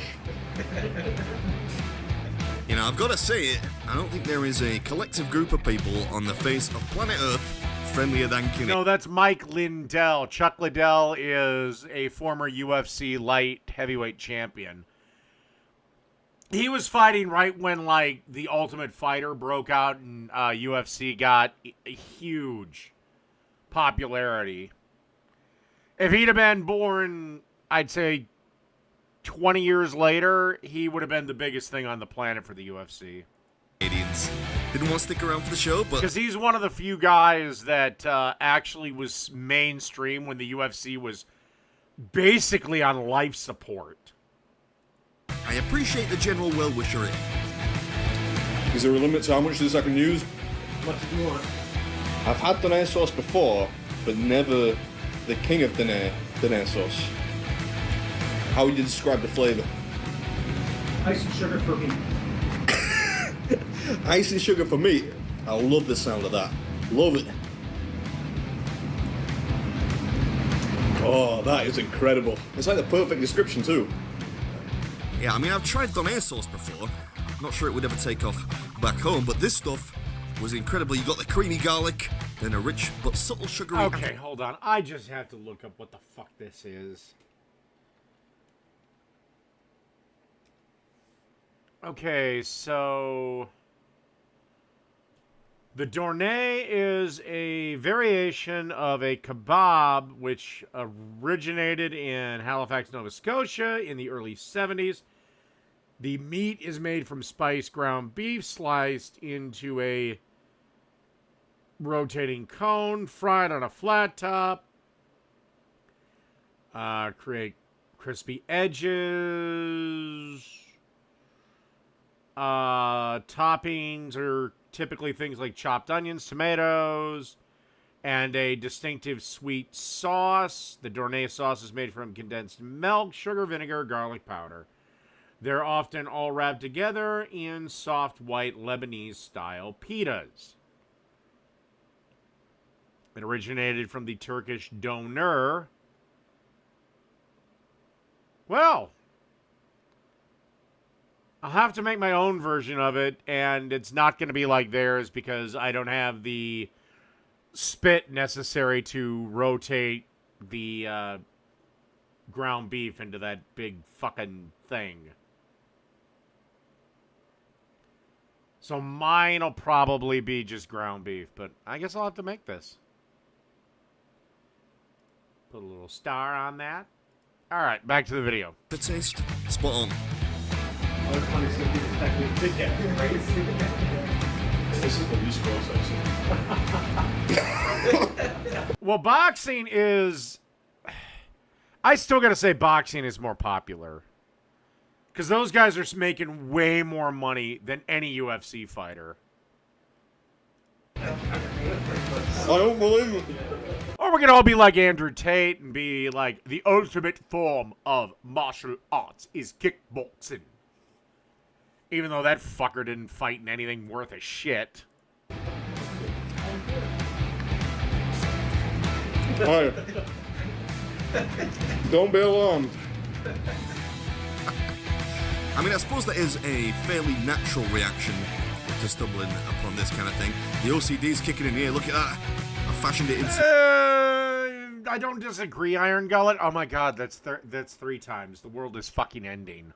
You know, I've got to say it, I don't think there is a collective group of people on the face of planet Earth friendlier than Canadians. No, that's Mike Lindell. Chuck Liddell is a former UFC light heavyweight champion. He was fighting right when, like, the Ultimate Fighter broke out and UFC got a huge popularity. If he'd have been born, I'd say, 20 years later, he would have been the biggest thing on the planet for the UFC. Canadians didn't want to stick around for the show, but... Because he's one of the few guys that actually was mainstream when the UFC was basically on life support. I appreciate the general well-wishery. Is there a limit to how much of this I can use? What do you want? I've had donair sauce before, but never the king of donair sauce. How would you describe the flavor? Ice and sugar for me. Ice and sugar for me. I love the sound of that. Love it. Oh, that is incredible. It's like the perfect description too. Yeah, I mean, I've tried donair sauce before. Not sure it would ever take off back home, but this stuff was incredible. You got the creamy garlic, then a rich but subtle sugary... Okay, hold on. I just have to look up what the fuck this is. Okay, so... The dourné is a variation of a kebab which originated in Halifax, Nova Scotia in the early 70s. The meat is made from spiced ground beef sliced into a rotating cone, fried on a flat top. Create crispy edges. Toppings are typically things like chopped onions, tomatoes, and a distinctive sweet sauce. The dourné sauce is made from condensed milk, sugar, vinegar, garlic powder. They're often all wrapped together in soft white Lebanese-style pitas. It originated from the Turkish doner. Well, I'll have to make my own version of it, and it's not going to be like theirs because I don't have the spit necessary to rotate the ground beef into that big fucking thing. So mine will probably be just ground beef, but I guess I'll have to make this. Put a little star on that. All right, back to the video. The taste, spot on. This is the least gross I've seen. Well, boxing is... I still got to say boxing is more popular. Because those guys are making way more money than any UFC fighter. I don't believe it. Or we're going to all be like Andrew Tate and be like, the ultimate form of martial arts is kickboxing. Even though that fucker didn't fight in anything worth a shit. Alright. Don't be alarmed. I mean, I suppose that is a fairly natural reaction to stumbling upon this kind of thing. The OCD's kicking in here. Look at that. I fashioned it in... I don't disagree, Iron Gullet. Oh my god, that's 3 times. The world is fucking ending.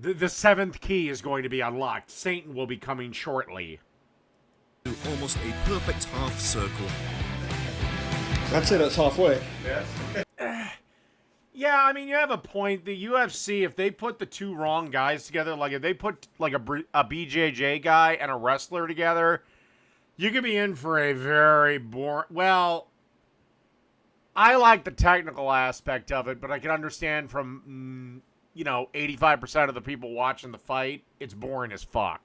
The seventh key is going to be unlocked. Satan will be coming shortly. Almost a perfect half circle. I'd say that's halfway. Yeah, I mean, you have a point. The UFC, if they put the two wrong guys together, like if they put like a BJJ guy and a wrestler together, you could be in for a very boring... Well, I like the technical aspect of it, but I can understand from, 85% of the people watching the fight, it's boring as fuck.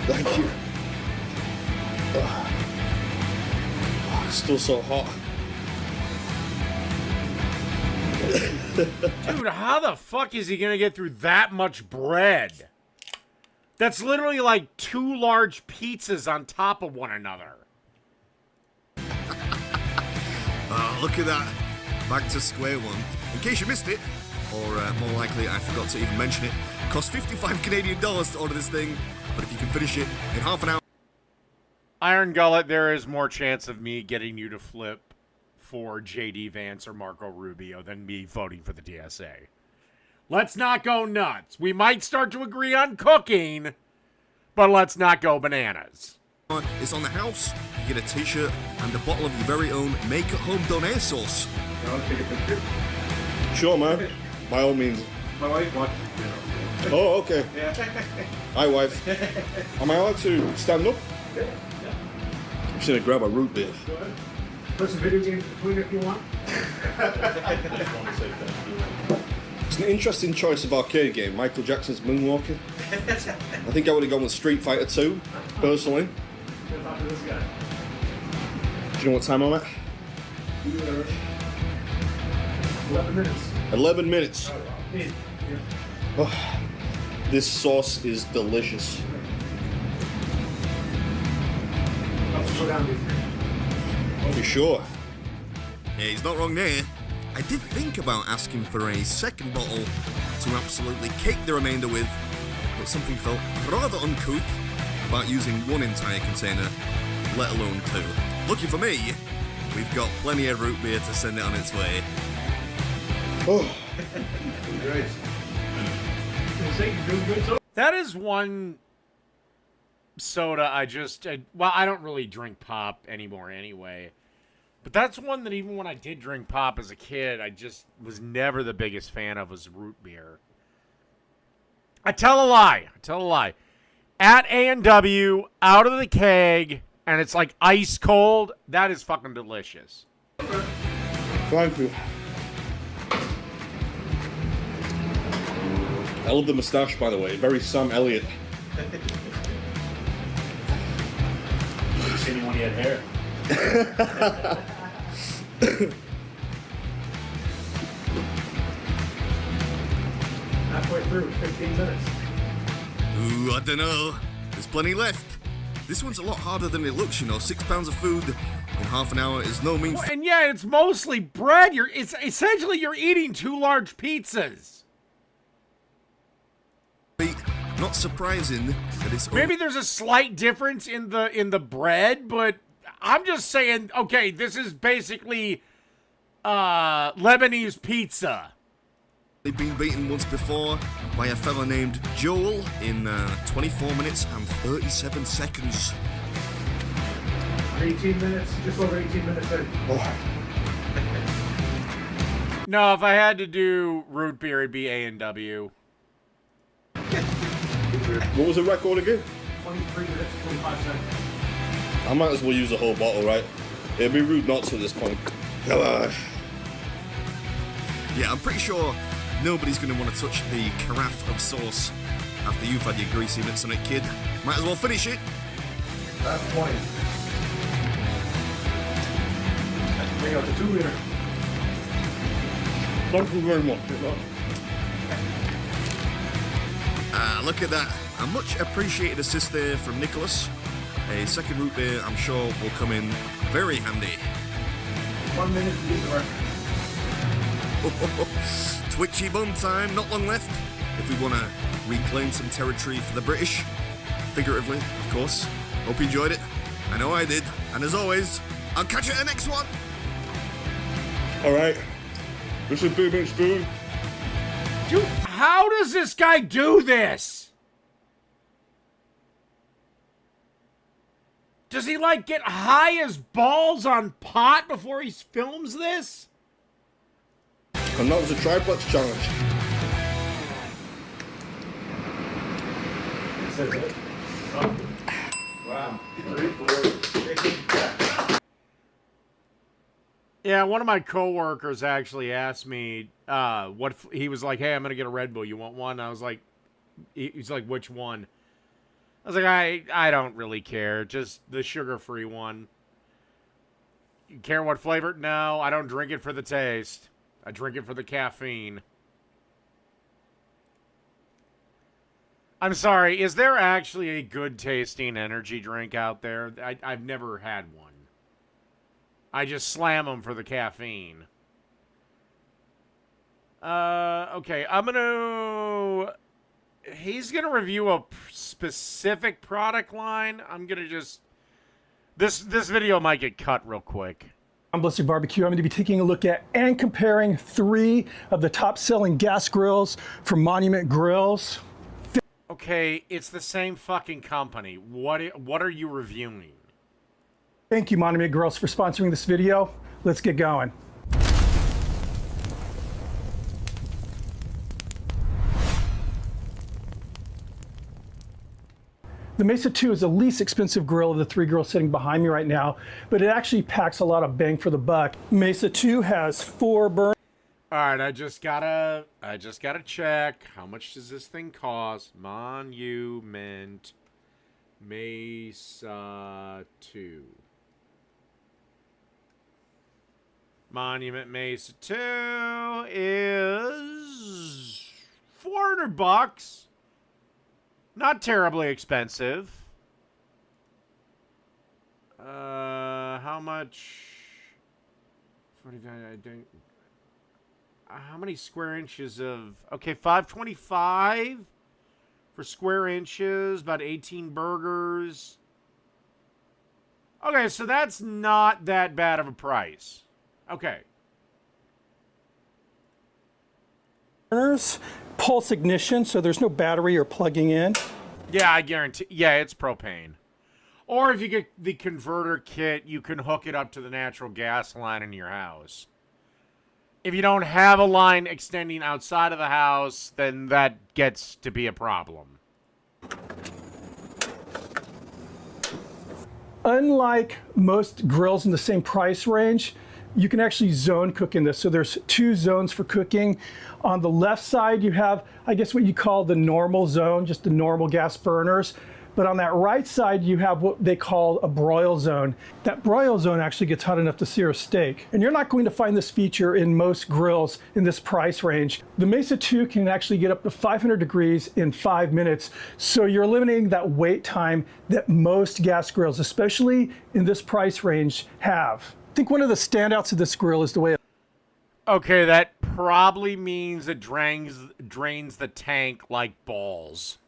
Thank you. It's still so hot. Dude, how the fuck is he gonna get through that much bread? That's literally like 2 large pizzas on top of one another. Look at that. Back to square one. In case you missed it, or more likely I forgot to even mention it, cost 55 Canadian dollars to order this thing, but if you can finish it in half an hour... Iron Gullet, there is more chance of me getting you to flip for JD Vance or Marco Rubio than me voting for the TSA. Let's not go nuts. We might start to agree on cooking, but let's not go bananas. It's on the house. You get a t-shirt and a bottle of your very own make-at-home donair sauce. Sure, man. By all means. My wife watches it. Oh, okay. Yeah. Hi, wife. Am I allowed to stand up? Yeah. I'm just gonna grab a root beer. Put some video games between if you want. It's an interesting choice of arcade game, Michael Jackson's Moonwalker. I think I would have gone with Street Fighter 2, personally. Good talk to this guy. Do you know what time I'm at? 11 minutes. 11 minutes. Yeah. Oh, this sauce is delicious. You sure? Yeah, he's not wrong there. I did think about asking for a second bottle to absolutely cake the remainder with, but something felt rather uncouth about using one entire container, let alone 2. Lucky for me, we've got plenty of root beer to send it on its way. Oh, great. That is one soda I don't really drink pop anymore anyway. But that's one that even when I did drink pop as a kid, I just was never the biggest fan of, was root beer. I tell a lie. At A&W, out of the keg, and it's like ice cold, that is fucking delicious. Thank you. I love the moustache, by the way. Very Sam Elliott. Never seen anyone yet hair. Halfway through, 15 minutes. Ooh, I don't know. There's plenty left. This one's a lot harder than it looks, 6 pounds of food in half an hour is no mean feat. And yeah, it's mostly bread. It's essentially you're eating 2 large pizzas. Not surprising that it's... Maybe there's a slight difference in the bread, but I'm just saying, okay, this is basically Lebanese pizza. They've been beaten once before by a fella named Joel in 24 minutes and 37 seconds. 18 minutes, just over 18 minutes in. No, if I had to do root beer, it'd be A&W. What was the record again? 23 minutes, 25 seconds. I might as well use the whole bottle, right? It'd be rude not to at this point. Come on. Yeah, I'm pretty sure nobody's going to want to touch the carafe of sauce after you've had your greasy mitts on it, kid. Might as well finish it. That's 20. Bring out the 2 liter. Thank you very much. Look at that. A much appreciated assist there from Nicholas. A second root beer, I'm sure, will come in very handy. 1 minute to get the record. Twitchy bun time, not long left. If we want to reclaim some territory for the British, figuratively, of course. Hope you enjoyed it. I know I did. And as always, I'll catch you at the next one. Alright. This is Big Big Spoon. Dude, how does this guy do this? Does he like get high as balls on pot before he films this? And that was a triplex challenge. Wow. Yeah, one of my coworkers actually asked me he was like, "Hey, I'm gonna get a Red Bull. You want one?" I was like, he's like, "Which one?" I was like, I don't really care, just the sugar-free one. You care what flavor? No, I don't drink it for the taste. I drink it for the caffeine. I'm sorry, is there actually a good tasting energy drink out there? I've never had one. I just slam them for the caffeine. Okay, he's gonna review a specific product line. I'm gonna just... This video might get cut real quick. I'm Ballistic Barbecue. I'm going to be taking a look at and comparing 3 of the top-selling gas grills from Monument Grills. Okay, it's the same fucking company. What are you reviewing? Thank you, Monument Grills, for sponsoring this video. Let's get going. The Mesa 2 is the least expensive grill of the 3 grills sitting behind me right now, but it actually packs a lot of bang for the buck. Mesa 2 has 4 burners. All right, I just gotta check. How much does this thing cost? Monument Mesa 2. Monument Mesa 2 is $400. Not terribly expensive. How much? 45. I don't. How many square inches of? Okay, 525 for square inches. About 18 burgers. Okay, so that's not that bad of a price. Okay. Burners, pulse ignition, so there's no battery or plugging in. Yeah, I guarantee. Yeah, it's propane. Or if you get the converter kit, you can hook it up to the natural gas line in your house. If you don't have a line extending outside of the house, then that gets to be a problem. Unlike most grills in the same price range, you can actually zone cook in this. So there's 2 zones for cooking. On the left side, you have, I guess, what you call the normal zone, just the normal gas burners. But on that right side, you have what they call a broil zone. That broil zone actually gets hot enough to sear a steak. And you're not going to find this feature in most grills in this price range. The Mesa 2 can actually get up to 500 degrees in 5 minutes. So you're eliminating that wait time that most gas grills, especially in this price range, have. I think one of the standouts of this grill is the way it... Okay, that probably means it drains the tank like balls.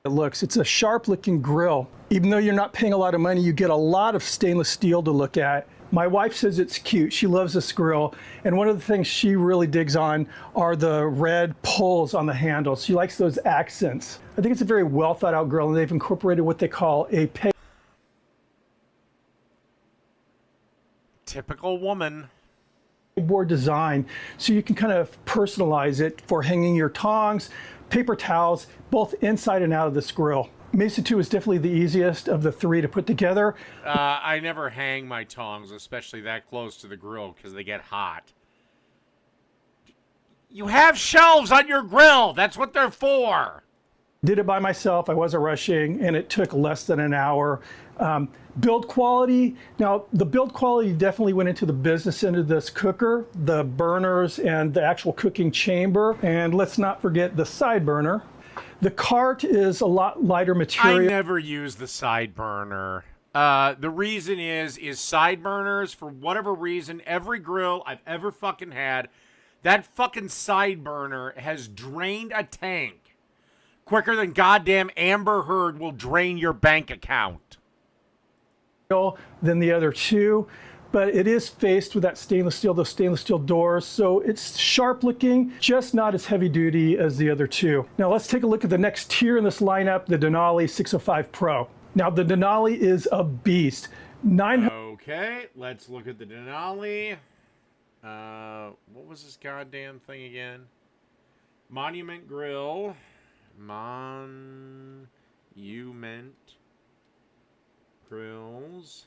It looks. It's a sharp looking grill. Even though you're not paying a lot of money, you get a lot of stainless steel to look at. My wife says it's cute. She loves this grill. And one of the things she really digs on are the red pulls on the handles. She likes those accents. I think it's a very well thought out grill, and they've incorporated what they call a typical woman board design, so you can kind of personalize it for hanging your tongs, paper towels, both inside and out of this grill. Mesa 2 is definitely the easiest of the 3 to put together. I never hang my tongs, especially that close to the grill, because they get hot. You have shelves on your grill. That's what they're for. Did it by myself, I wasn't rushing, and it took less than an hour. Build quality, now the build quality definitely went into the business end of this cooker, the burners and the actual cooking chamber, and let's not forget the side burner. The cart is a lot lighter material. I never use the side burner. The reason is side burners, for whatever reason, every grill I've ever fucking had, that fucking side burner has drained a tank quicker than goddamn Amber Heard will drain your bank account. Than the other two, but it is faced with that stainless steel, those stainless steel doors, so it's sharp looking, just not as heavy duty as the other two. Now let's take a look at the next tier in this lineup, the Denali 605 Pro. Now the Denali is a beast. Okay, let's look at the Denali. What was this goddamn thing again? Monument Grill. Monument Grills.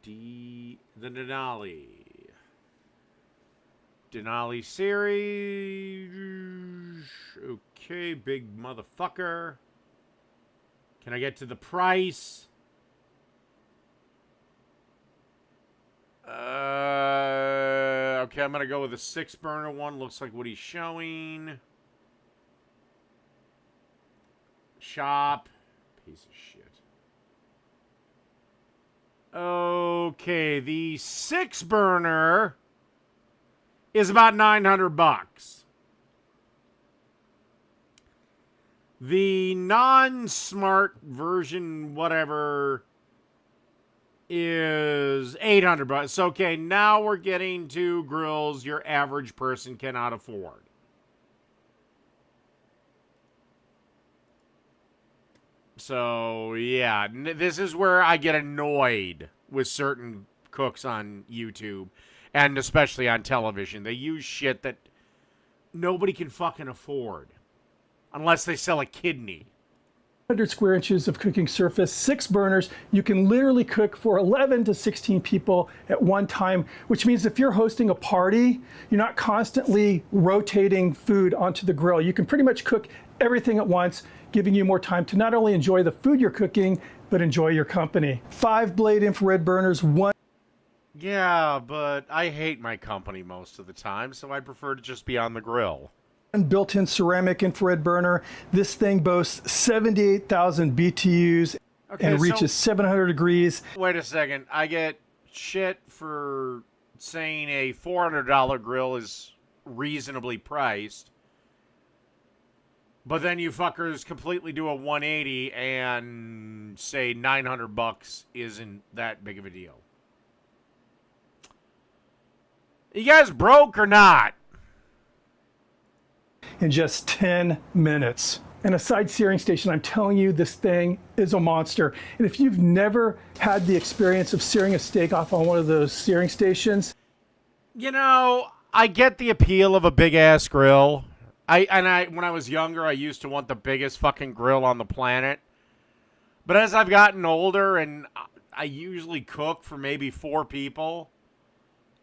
The Denali. Denali series. Okay, big motherfucker. Can I get to the price? Okay, I'm gonna go with a 6-burner one. Looks like what he's showing. Shop. Piece of shit. Okay, the 6-burner is about $900. The non-smart version, whatever, is $800. Okay, now we're getting to grills your average person cannot afford. So, yeah, this is where I get annoyed with certain cooks on YouTube, and especially on television. They use shit that nobody can fucking afford, unless they sell a kidney. 100 square inches of cooking surface, 6 burners. You can literally cook for 11 to 16 people at one time, which means if you're hosting a party, you're not constantly rotating food onto the grill. You can pretty much cook everything at once, giving you more time to not only enjoy the food you're cooking, but enjoy your company. 5-blade infrared burners, one. Yeah, but I hate my company most of the time, so I prefer to just be on the grill. Built-in ceramic infrared burner. This thing boasts 78,000 BTUs and reaches 700 degrees. Wait a second. I get shit for saying a $400 grill is reasonably priced. But then you fuckers completely do a 180 and say $900 isn't that big of a deal. You guys broke or not? In just 10 minutes. And a side searing station, I'm telling you, this thing is a monster. And if you've never had the experience of searing a steak off on one of those searing stations. You know, I get the appeal of a big-ass grill. When I was younger, I used to want the biggest fucking grill on the planet. But as I've gotten older and I usually cook for maybe 4 people,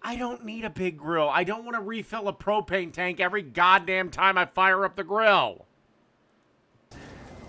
I don't need a big grill. I don't want to refill a propane tank every goddamn time I fire up the grill.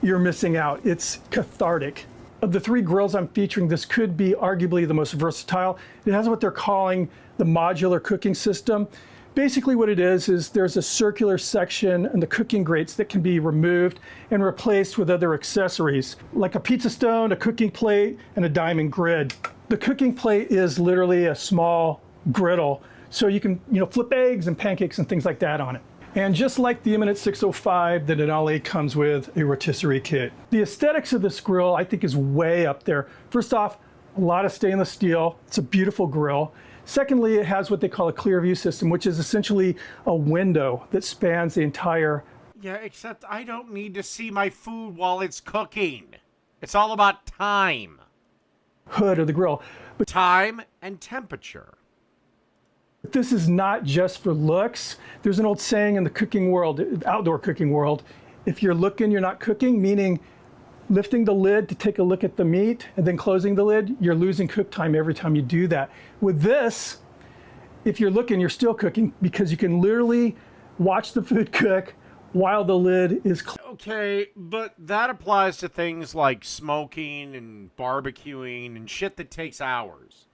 You're missing out. It's cathartic. Of the 3 grills I'm featuring, this could be arguably the most versatile. It has what they're calling the modular cooking system. Basically what it is there's a circular section in the cooking grates that can be removed and replaced with other accessories, like a pizza stone, a cooking plate, and a diamond grid. The cooking plate is literally a small griddle, so you can flip eggs and pancakes and things like that on it. And just like the Eminent 605, the Denali comes with a rotisserie kit. The aesthetics of this grill I think is way up there. First off, a lot of stainless steel. It's a beautiful grill. Secondly, it has what they call a clear view system, which is essentially a window that spans the entire. Yeah, except I don't need to see my food while it's cooking. It's all about time. Hood of the grill. But time and temperature. But this is not just for looks. There's an old saying in the cooking world, outdoor cooking world, if you're looking, you're not cooking, meaning lifting the lid to take a look at the meat and then closing the lid, you're losing cook time every time you do that. With this, if you're looking, you're still cooking because you can literally watch the food cook while the lid is closed. Okay, but that applies to things like smoking and barbecuing and shit that takes hours.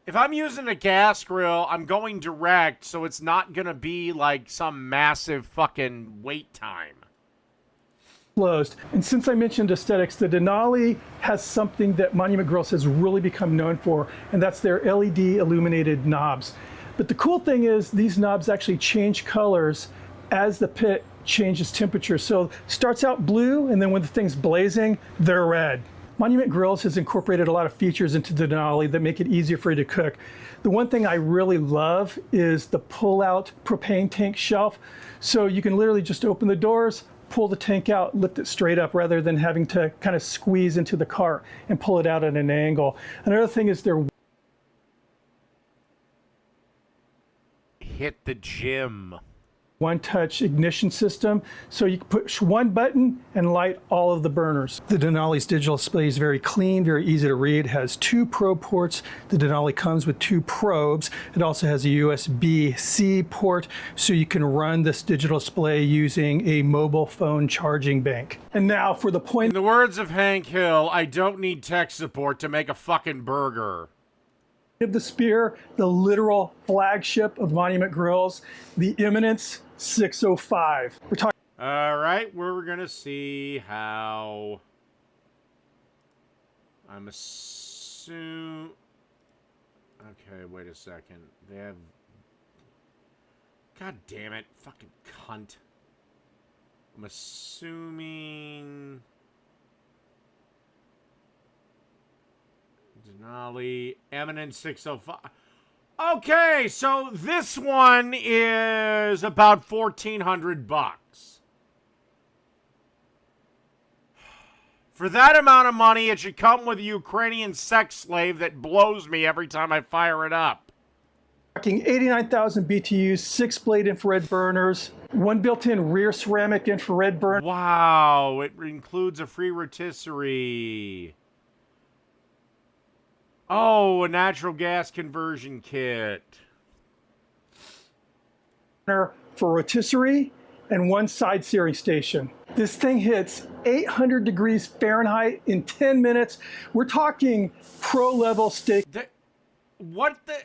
If I'm using a gas grill, I'm going direct, so it's not going to be like some massive fucking wait time. Closed. And since I mentioned aesthetics, the Denali has something that Monument Grills has really become known for, and that's their LED illuminated knobs. But the cool thing is these knobs actually change colors as the pit changes temperature. So starts out blue, and then when the thing's blazing, they're red. Monument Grills has incorporated a lot of features into the Denali that make it easier for you to cook. The one thing I really love is the pull-out propane tank shelf. So you can literally just open the doors, pull the tank out, lift it straight up rather than having to kind of squeeze into the cart and pull it out at an angle. Another thing is they're hit the gym. One-touch ignition system, so you can push one button and light all of the burners. The Denali's digital display is very clean, very easy to read. It has 2 probe ports. The Denali comes with 2 probes. It also has a USB-C port, so you can run this digital display using a mobile phone charging bank. And now for the point. In the words of Hank Hill, I don't need tech support to make a fucking burger. Of the Spear, the literal flagship of Monument Grills, the Eminence 605. We're talking. All right, we're gonna see how. I'm assuming. Okay, wait a second. They have. God damn it, fucking cunt. I'm assuming. Denali, Eminence 605. Okay, so this one is about $1,400. For that amount of money, it should come with a Ukrainian sex slave that blows me every time I fire it up. 89,000 BTUs, 6-blade infrared burners, 1 built-in rear ceramic infrared burner. Wow, it includes a free rotisserie. Oh, a natural gas conversion kit. For rotisserie and 1 side searing station. This thing hits 800 degrees Fahrenheit in 10 minutes. We're talking pro-level steak. What the...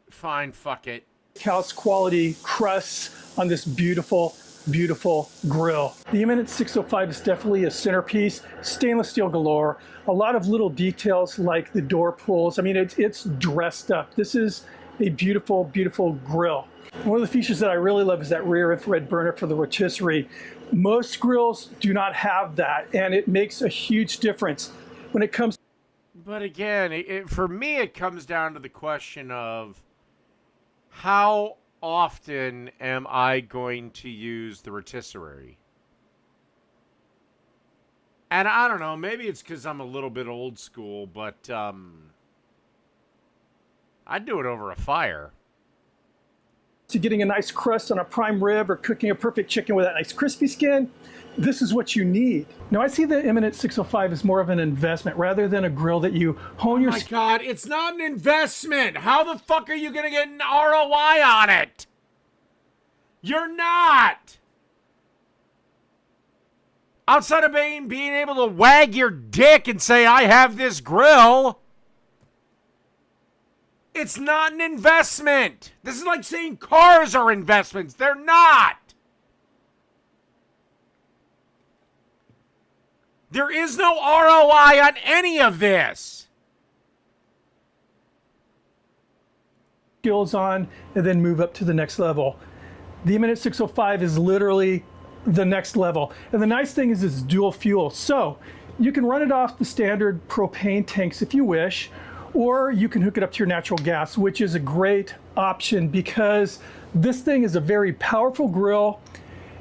Fine, fuck it. House quality crusts on this beautiful, beautiful grill. The Eminence 605 is definitely a centerpiece, stainless steel galore, a lot of little details like the door pulls. I mean, it's dressed up. This is a beautiful, beautiful grill. One of the features that I really love is that rear infrared burner for the rotisserie. Most grills do not have that, and it makes a huge difference when it comes. But again, for me, it comes down to the question of how often am I going to use the rotisserie? And I don't know, maybe it's because I'm a little bit old school, but I'd do it over a fire. To getting a nice crust on a prime rib or cooking a perfect chicken with that nice crispy skin, this is what you need. Now, I see the Eminence 605 as more of an investment rather than a grill that you hone your... Oh my God, it's not an investment. How the fuck are you going to get an ROI on it? You're not. Outside of being able to wag your dick and say, I have this grill, it's not an investment. This is like saying cars are investments. They're not. There is no ROI on any of this. Skills on and then move up to the next level. The Eminence 605 is literally the next level. And the nice thing is it's dual fuel. So you can run it off the standard propane tanks if you wish, or you can hook it up to your natural gas, which is a great option because this thing is a very powerful grill.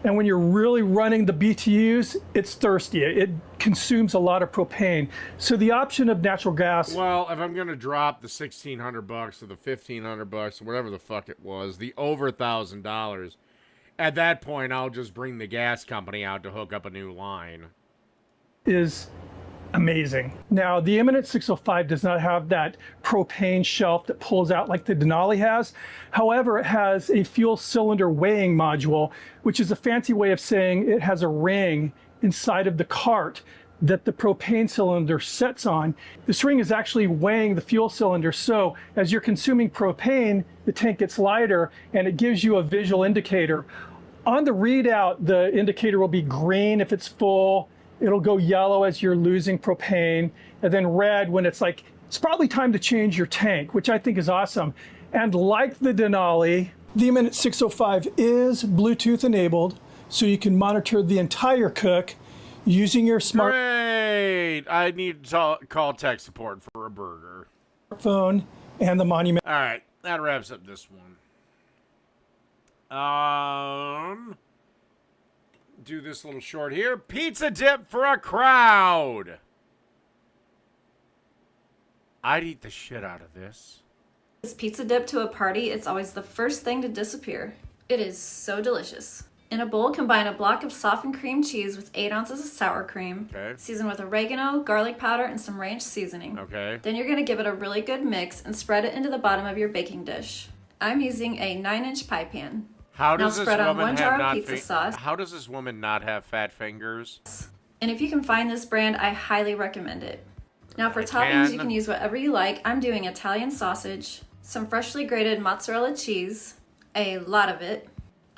And when you're really running the BTUs, it's thirsty. It consumes a lot of propane. So the option of natural gas. Well, if I'm going to drop the $1,600 or the $1,500 or whatever the fuck it was, the over $1,000, at that point, I'll just bring the gas company out to hook up a new line. Is amazing. Now, the Eminent 605 does not have that propane shelf that pulls out like the Denali has. However, it has a fuel cylinder weighing module, which is a fancy way of saying it has a ring inside of the cart that the propane cylinder sets on. This ring is actually weighing the fuel cylinder, so as you're consuming propane, the tank gets lighter and it gives you a visual indicator. On the readout, the indicator will be green if it's full, it'll go yellow as you're losing propane, and then red when it's like, it's probably time to change your tank, which I think is awesome. And like the Denali, the Eminent 605 is Bluetooth enabled, so you can monitor the entire cook using your Great! I need to call tech support for a burger. smartphone and the Monument. All right, that wraps up this one. Do this little short here. Pizza dip for a crowd. I'd eat the shit out of this. This pizza dip to a party, it's always the first thing to disappear. It is so delicious. In a bowl, combine a block of softened cream cheese with 8 ounces of sour cream. Okay. Season with oregano, garlic powder, and some ranch seasoning. Okay. Then you're gonna give it a really good mix and spread it into the bottom of your baking dish. I'm using a 9-inch pie pan. How Now does this spread on woman 1 jar have of not pizza sauce. How does this woman not have fat fingers? And if you can find this brand, I highly recommend it. Now for toppings, you can use whatever you like. I'm doing Italian sausage, some freshly grated mozzarella cheese, a lot of it,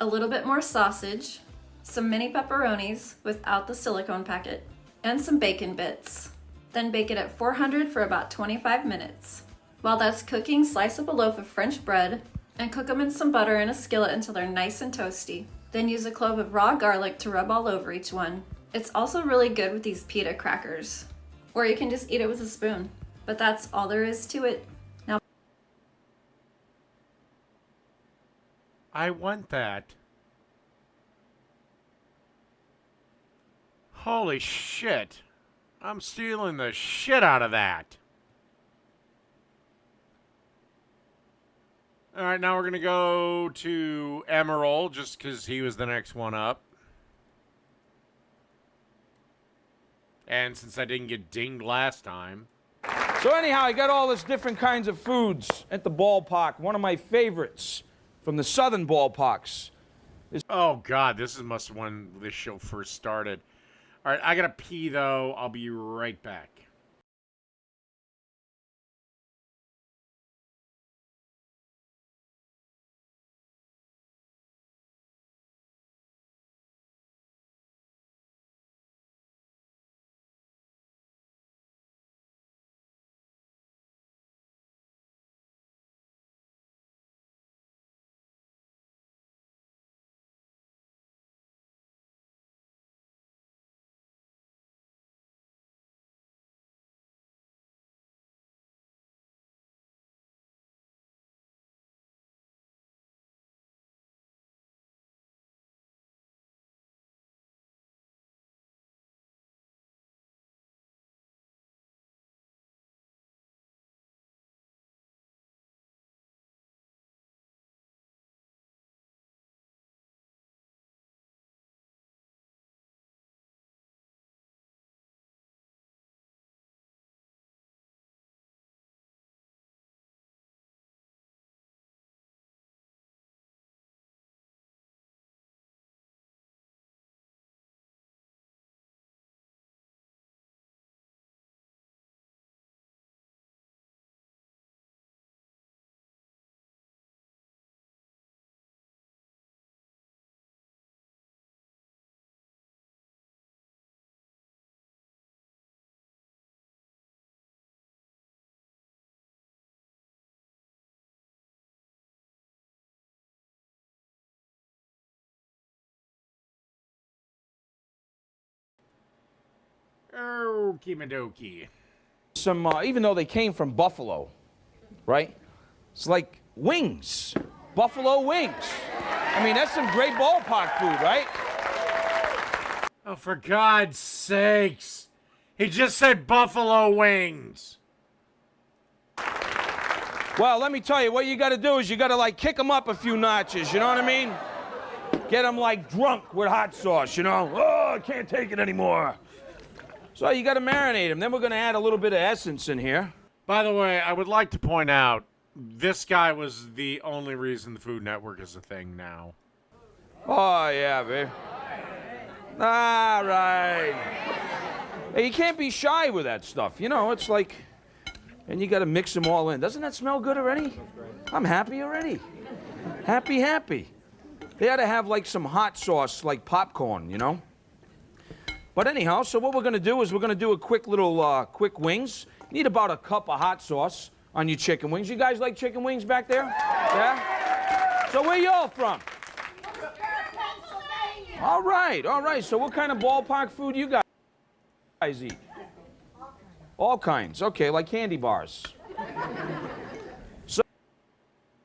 a little bit more sausage, some mini pepperonis without the silicone packet, and some bacon bits. Then bake it at 400 for about 25 minutes. While that's cooking, slice up a loaf of French bread and cook them in some butter in a skillet until they're nice and toasty. Then use a clove of raw garlic to rub all over each one. It's also really good with these pita crackers. Or you can just eat it with a spoon. But that's all there is to it. Now, I want that. Holy shit. I'm stealing the shit out of that. All right, now we're going to go to Emerald, just because he was the next one up. And since I didn't get dinged last time. So anyhow, I got all this different kinds of foods at the ballpark. One of my favorites from the southern ballparks is... Oh, God, this must have when this show first started. All right, I got to pee, though. I'll be right back. Okie dokie. Some, even though they came from Buffalo, right? It's like wings, buffalo wings. I mean, that's some great ballpark food, right? Oh, for God's sakes. He just said buffalo wings. Well, let me tell you, what you got to do is you got to, like, kick them up a few notches, you know what I mean? Get them, like, drunk with hot sauce, you know? Oh, I can't take it anymore. So you got to marinate them. Then we're going to add a little bit of essence in here. By the way, I would like to point out, this guy was the only reason the Food Network is a thing now. Oh, yeah, babe. All right. Hey, you can't be shy with that stuff. You know, it's like, and you got to mix them all in. Doesn't that smell good already? I'm happy already. Happy, happy. They ought to have like some hot sauce, like popcorn, you know? But anyhow, so what we're going to do is we're going to do a quick little, quick wings. You need about a cup of hot sauce on your chicken wings. You guys like chicken wings back there? Yeah? So where y'all from? All right, all right. So what kind of ballpark food you guys eat? All kinds. Okay, like candy bars. So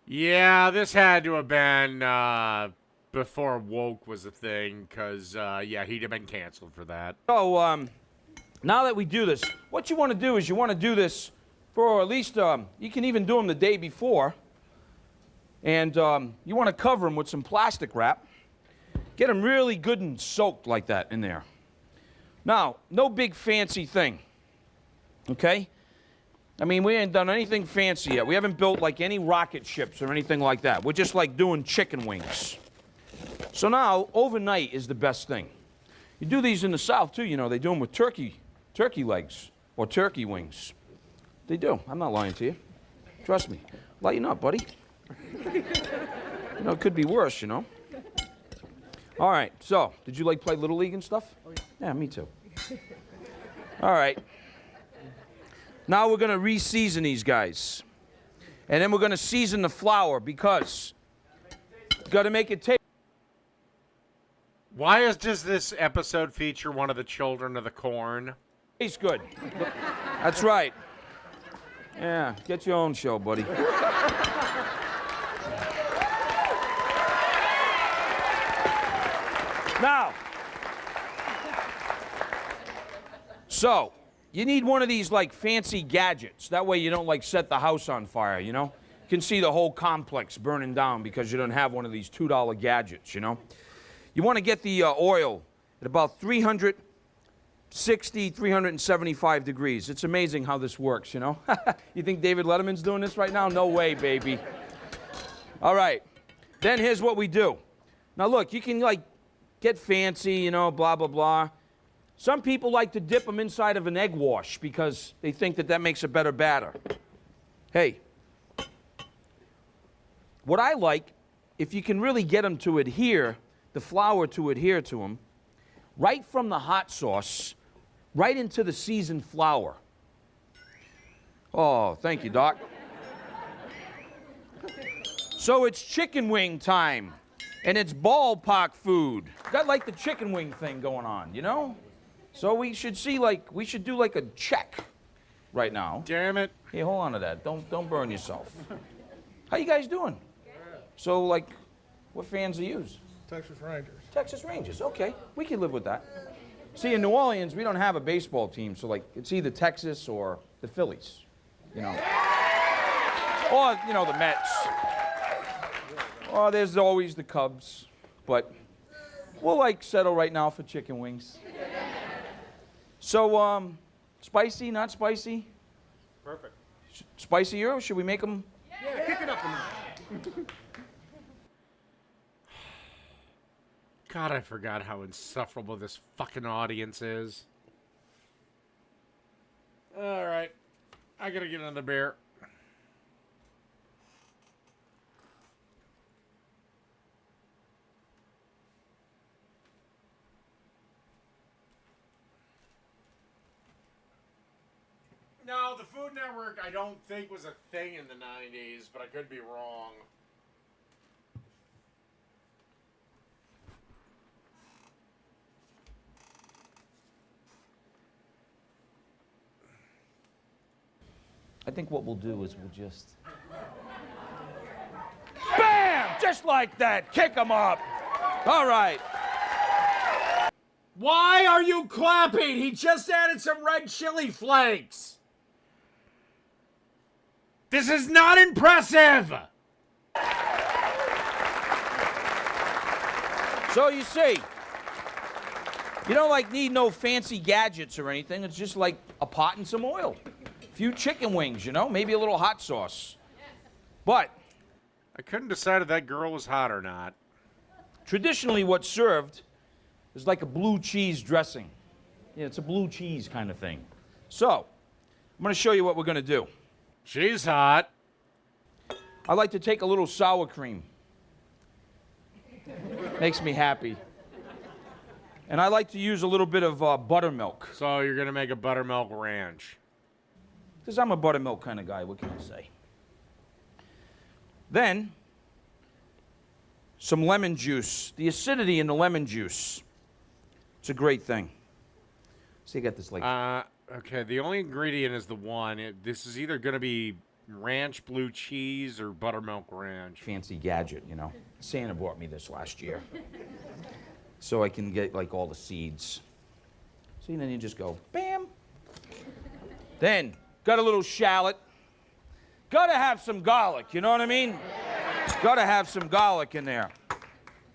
yeah, this had to have been before woke was a thing, because, yeah, he'd have been canceled for that. So, now that we do this, what you want to do is you want to do this for at least, you can even do them the day before. And you want to cover them with some plastic wrap. Get them really good and soaked like that in there. Now, no big fancy thing, okay? I mean, we ain't done anything fancy yet. We haven't built like any rocket ships or anything like that. We're just like doing chicken wings. So now, overnight is the best thing. You do these in the South too, you know, they do them with turkey legs or turkey wings. They do. I'm not lying to you. Trust me. Lighten up, buddy. You know, it could be worse, you know. All right, so, did you like play Little League and stuff? Oh, yeah. Yeah, me too. All right. Now we're going to re-season these guys. And then we're going to season the flour because you got to make it taste. Why does this episode feature one of the children of the corn? Tastes good. That's right. Yeah, get your own show, buddy. Now, so, you need one of these, like, fancy gadgets. That way you don't, like, set the house on fire, you know? You can see the whole complex burning down because you don't have one of these $2 gadgets, you know? You want to get the oil at about 360, 375 degrees. It's amazing how this works, you know? You think David Letterman's doing this right now? No way, baby. All right. Then here's what we do. Now, look, you can, like, get fancy, you know, blah, blah, blah. Some people like to dip them inside of an egg wash because they think that that makes a better batter. Hey, what I like, if you can really get them to adhere, the flour to adhere to them, right from the hot sauce, right into the seasoned flour. Oh, thank you, Doc. So it's chicken wing time. And it's ballpark food. Got like the chicken wing thing going on, you know? So we should see like, we should do like a check right now. Damn it. Hey, hold on to that. Don't burn yourself. How you guys doing? So like, what fans do you use? Texas Rangers. Texas Rangers, okay. We can live with that. See, in New Orleans, we don't have a baseball team, so like, it's either Texas or the Phillies, you know? Or, you know, the Mets. Oh, there's always the Cubs, but we'll like settle right now for chicken wings. So, spicy, not spicy? Perfect. Spicier, or should we make them? Yeah, kick it up a notch. God, I forgot how insufferable this fucking audience is. All right. I gotta get another beer. No, the Food Network I don't think was a thing in the 90s, but I could be wrong. I think what we'll do is we'll just... BAM! Just like that. Kick them up. All right. Why are you clapping? He just added some red chili flakes. This is not impressive. So you see, You don't like need no fancy gadgets or anything. It's just like a pot and some oil. A few chicken wings, you know, maybe a little hot sauce. But I couldn't decide if that girl was hot or not. traditionally what's served is like a blue cheese dressing. Yeah, it's a blue cheese kind of thing. So, I'm going to show you what we're going to do. She's hot. I like to take a little sour cream. Makes me happy. And I like to use a little bit of buttermilk. So you're going to make a buttermilk ranch. Because I'm a buttermilk kind of guy, what can I say? Then, some lemon juice. The acidity in the lemon juice. It's a great thing. So you got this like... Okay, the only ingredient is the one. This is either going to be ranch blue cheese or buttermilk ranch. Fancy gadget, you know. Santa bought me this last year. So I can get like all the seeds. See, then you just go, bam. Then, got a little shallot. Gotta have some garlic, you know what I mean? Gotta have some garlic in there.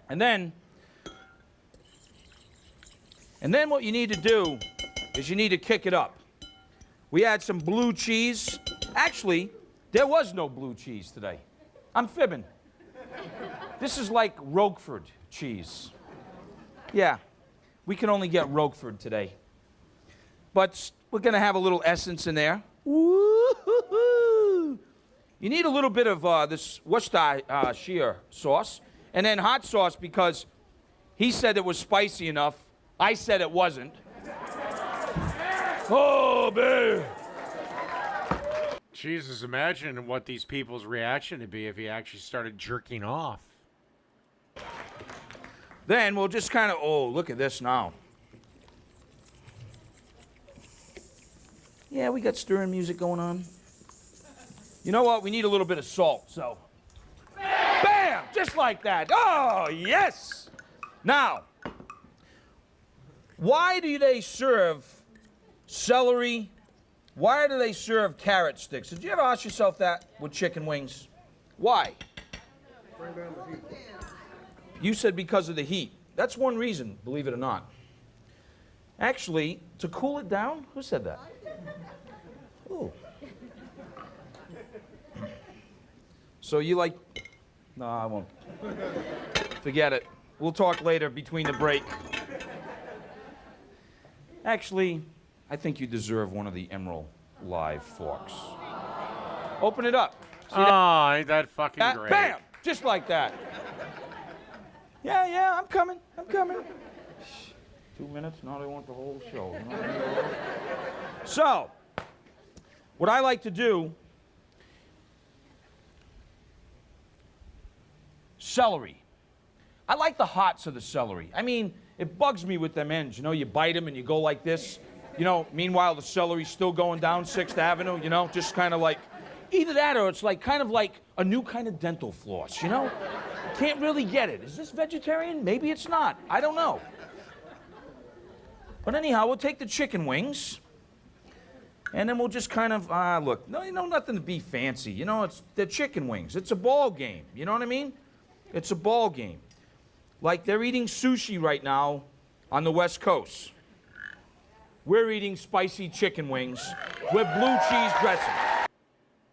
And then what you need to do is you need to kick it up. We had some blue cheese. Actually, there was no blue cheese today. I'm fibbing. This is like Roquefort cheese. Yeah, we can only get Roquefort today. But we're gonna have a little essence in there. Woo-hoo-hoo. You need a little bit of this Worcestershire sauce, and then hot sauce because he said it was spicy enough. I said it wasn't. Oh, babe. Jesus, imagine what these people's reaction would be if he actually started jerking off. Then we'll just kind of, oh, look at this now. Yeah, we got stirring music going on. You know what? We need a little bit of salt, so. Bam! Just like that. Oh, yes! Now, why do they serve celery? Why do they serve carrot sticks? Did you ever ask yourself that with chicken wings? Why? You said because of the heat. That's one reason, believe it or not. Actually, to cool it down? Who said that? Ooh. So you like... No, I won't. Forget it. We'll talk later between the break. Actually, I think you deserve one of the Emerald Live forks. Open it up. Oh, ain't that fucking great? Bam! Just like that. Yeah, I'm coming. 2 minutes, now they want the whole show. So, what I like to do, celery. I like the hots of the celery. I mean, it bugs me with them ends. You know, you bite them and you go like this. You know, meanwhile, the celery's still going down 6th Avenue, you know, just kind of like, either that or it's like kind of like a new kind of dental floss, you know? Can't really get it. Is this vegetarian? Maybe it's not. I don't know. But anyhow, we'll take the chicken wings, and then we'll just kind of, look, no, you know, nothing to be fancy. You know, it's the chicken wings. It's a ball game. You know what I mean? It's a ball game. Like they're eating sushi right now on the West Coast. We're eating spicy chicken wings with blue cheese dressing.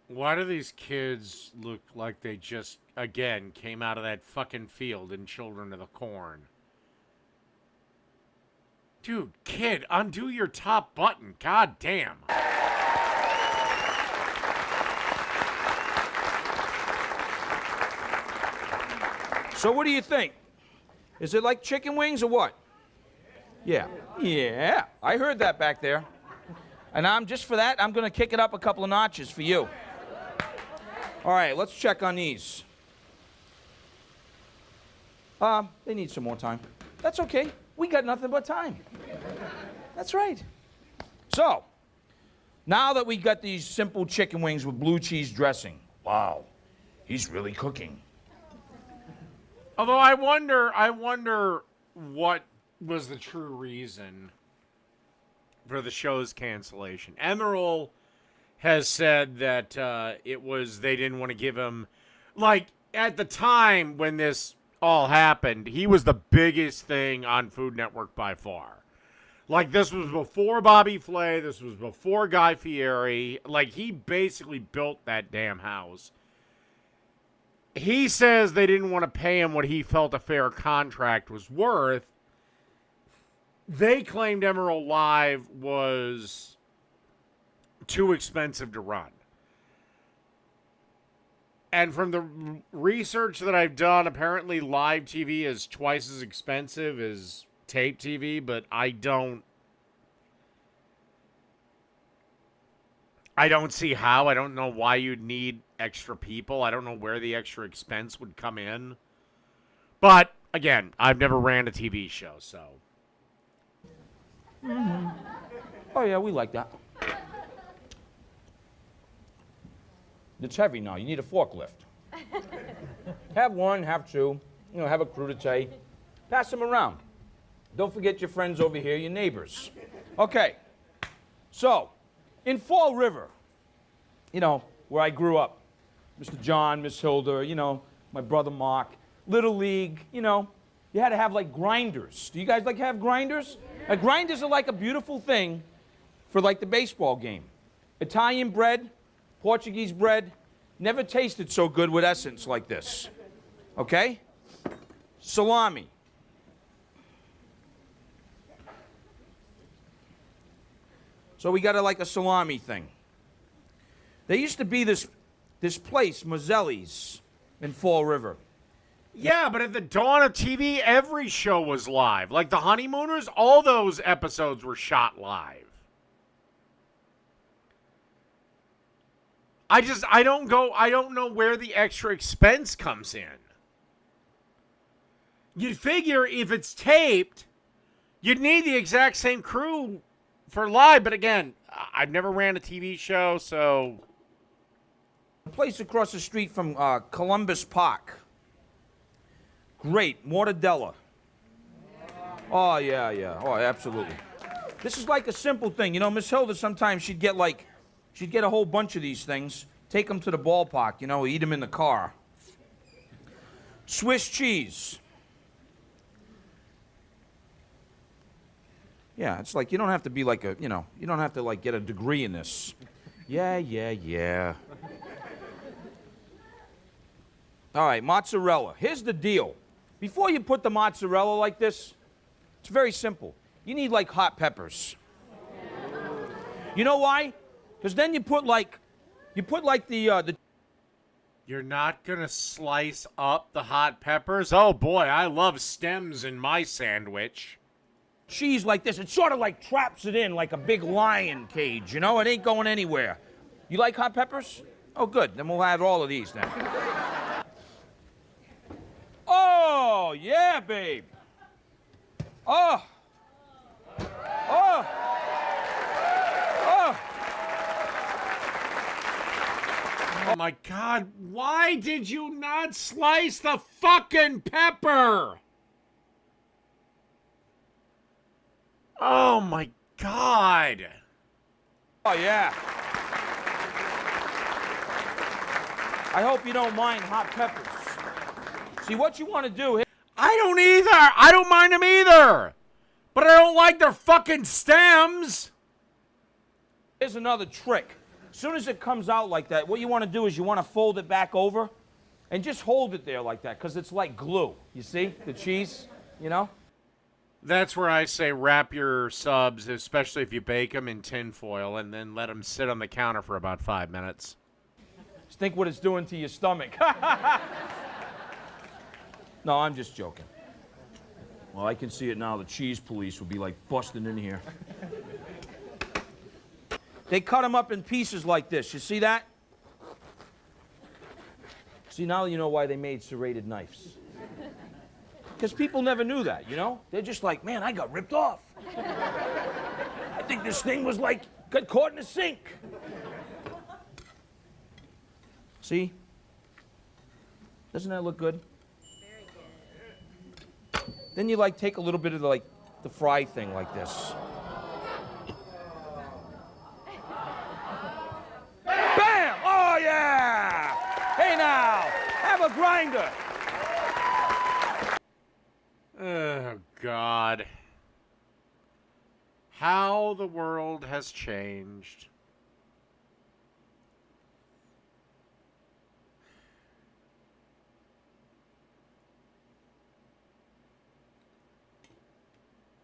Why do these kids look like they just, again, came out of that fucking field in Children of the Corn? Dude, kid, undo your top button. God damn. So what do you think? Is it like chicken wings or what? Yeah. Yeah. I heard that back there. And I'm just for that, I'm going to kick it up a couple of notches for you. All right, let's check on these. They need some more time. That's okay. We got nothing but time. That's right. So, now that we got these simple chicken wings with blue cheese dressing, wow, he's really cooking. Although I wonder what was the true reason for the show's cancellation. Emerald has said that it was they didn't want to give him, like, at the time when this all happened, he was the biggest thing on Food Network by far. Like, this was before Bobby Flay. This was before Guy Fieri. Like, he basically built that damn house. He says they didn't want to pay him what he felt a fair contract was worth. They claimed Emerald Live was too expensive to run. And from the research that I've done, apparently live TV is twice as expensive as tape TV, but I don't see how. I don't know why you'd need extra people. I don't know where the extra expense would come in. But, again, I've never ran a TV show, so. Mm-hmm. Oh, yeah, we like that. It's heavy now. You need a forklift. Have one, have two. You know, have a crudité. Pass them around. Don't forget your friends over here, your neighbors. Okay. So, in Fall River, you know, where I grew up, Mr. John, Miss Hilda, you know, my brother Mark, Little League, you know, you had to have like grinders. Do you guys like have grinders? Grinders are like a beautiful thing for like the baseball game. Italian bread, Portuguese bread, never tasted so good with essence like this. Okay? Salami. So we got like a salami thing. There used to be this place, Mazzelli's, in Fall River. Yeah, but at the dawn of TV, every show was live. Like The Honeymooners, all those episodes were shot live. I don't know where the extra expense comes in. You'd figure if it's taped, you'd need the exact same crew for live, but again, I've never ran a TV show, so. A place across the street from Columbus Park. Great, mortadella. Oh, yeah, yeah. Oh, absolutely. This is like a simple thing. You know, Miss Hilda, sometimes she'd get a whole bunch of these things, take them to the ballpark, you know, eat them in the car. Swiss cheese. Yeah, it's like you don't have to be like a, you know, you don't have to like get a degree in this. Yeah, yeah, yeah. All right, mozzarella. Here's the deal. Before you put the mozzarella like this, it's very simple. You need like hot peppers. You know why? Because then you put like the. You're not gonna slice up the hot peppers? Oh boy, I love stems in my sandwich. Cheese like this, it sort of like traps it in like a big lion cage, you know? It ain't going anywhere. You like hot peppers? Oh, good. Then we'll add all of these then. Oh, yeah, babe. Oh. Oh. Oh. Oh my God, why did you not slice the fucking pepper? Oh my God. Oh, yeah. I hope you don't mind hot peppers. See, what you want to do... I don't either. I don't mind them either. But I don't like their fucking stems. Here's another trick. As soon as it comes out like that, what you want to do is you want to fold it back over and just hold it there like that because it's like glue. You see? The cheese, you know? That's where I say wrap your subs, especially if you bake them, in tin foil and then let them sit on the counter for about 5 minutes. Just think what it's doing to your stomach. No, I'm just joking. Well, I can see it now. The cheese police will be like busting in here. They cut them up in pieces like this. You see that? See, now you know why they made serrated knives. Because people never knew that, you know? They're just like, man, I got ripped off. I think this thing was like, got caught in a sink. See? Doesn't that look good? Very good. Then you like take a little bit of like the fry thing like this. Bam! Oh yeah! Hey now, have a grinder. Oh God. How the world has changed.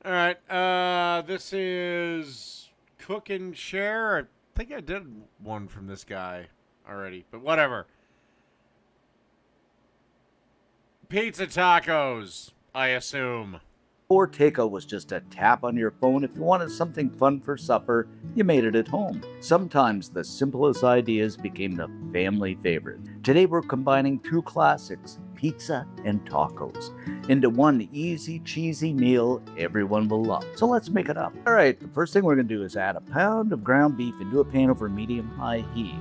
All right, this is Cook and Share. I think I did one from this guy already, but whatever. Pizza tacos, I assume. Before takeout was just a tap on your phone. If you wanted something fun for supper, you made it at home. Sometimes the simplest ideas became the family favorite. Today we're combining two classics, pizza and tacos, into one easy, cheesy meal everyone will love. So let's make it up. All right, the first thing we're gonna do is add a pound of ground beef into a pan over medium-high heat.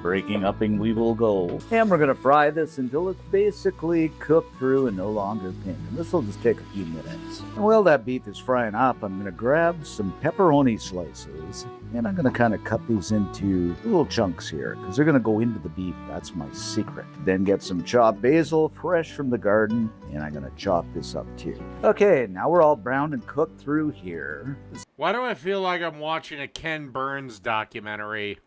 Breaking upping we will go. And we're gonna fry this until it's basically cooked through and no longer pink. And this will just take a few minutes. And while that beef is frying up, I'm gonna grab some pepperoni slices, and I'm gonna kind of cut these into little chunks here, because they're gonna go into the beef. That's my secret. Then get some chopped basil, fresh from the garden, and I'm gonna chop this up too. Okay, now we're all browned and cooked through here. Why do I feel like I'm watching a Ken Burns documentary?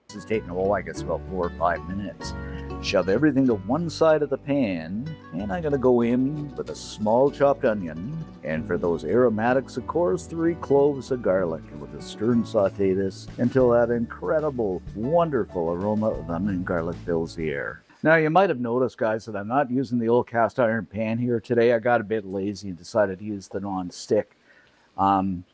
This is taking, I guess about 4 or 5 minutes. Shove everything to one side of the pan, and I'm gonna go in with a small chopped onion, and for those aromatics, of course, 3 cloves of garlic. And we'll just stir and saute this until that incredible, wonderful aroma of onion and garlic fills the air. Now, you might have noticed, guys, that I'm not using the old cast iron pan here today. I got a bit lazy and decided to use the non-stick.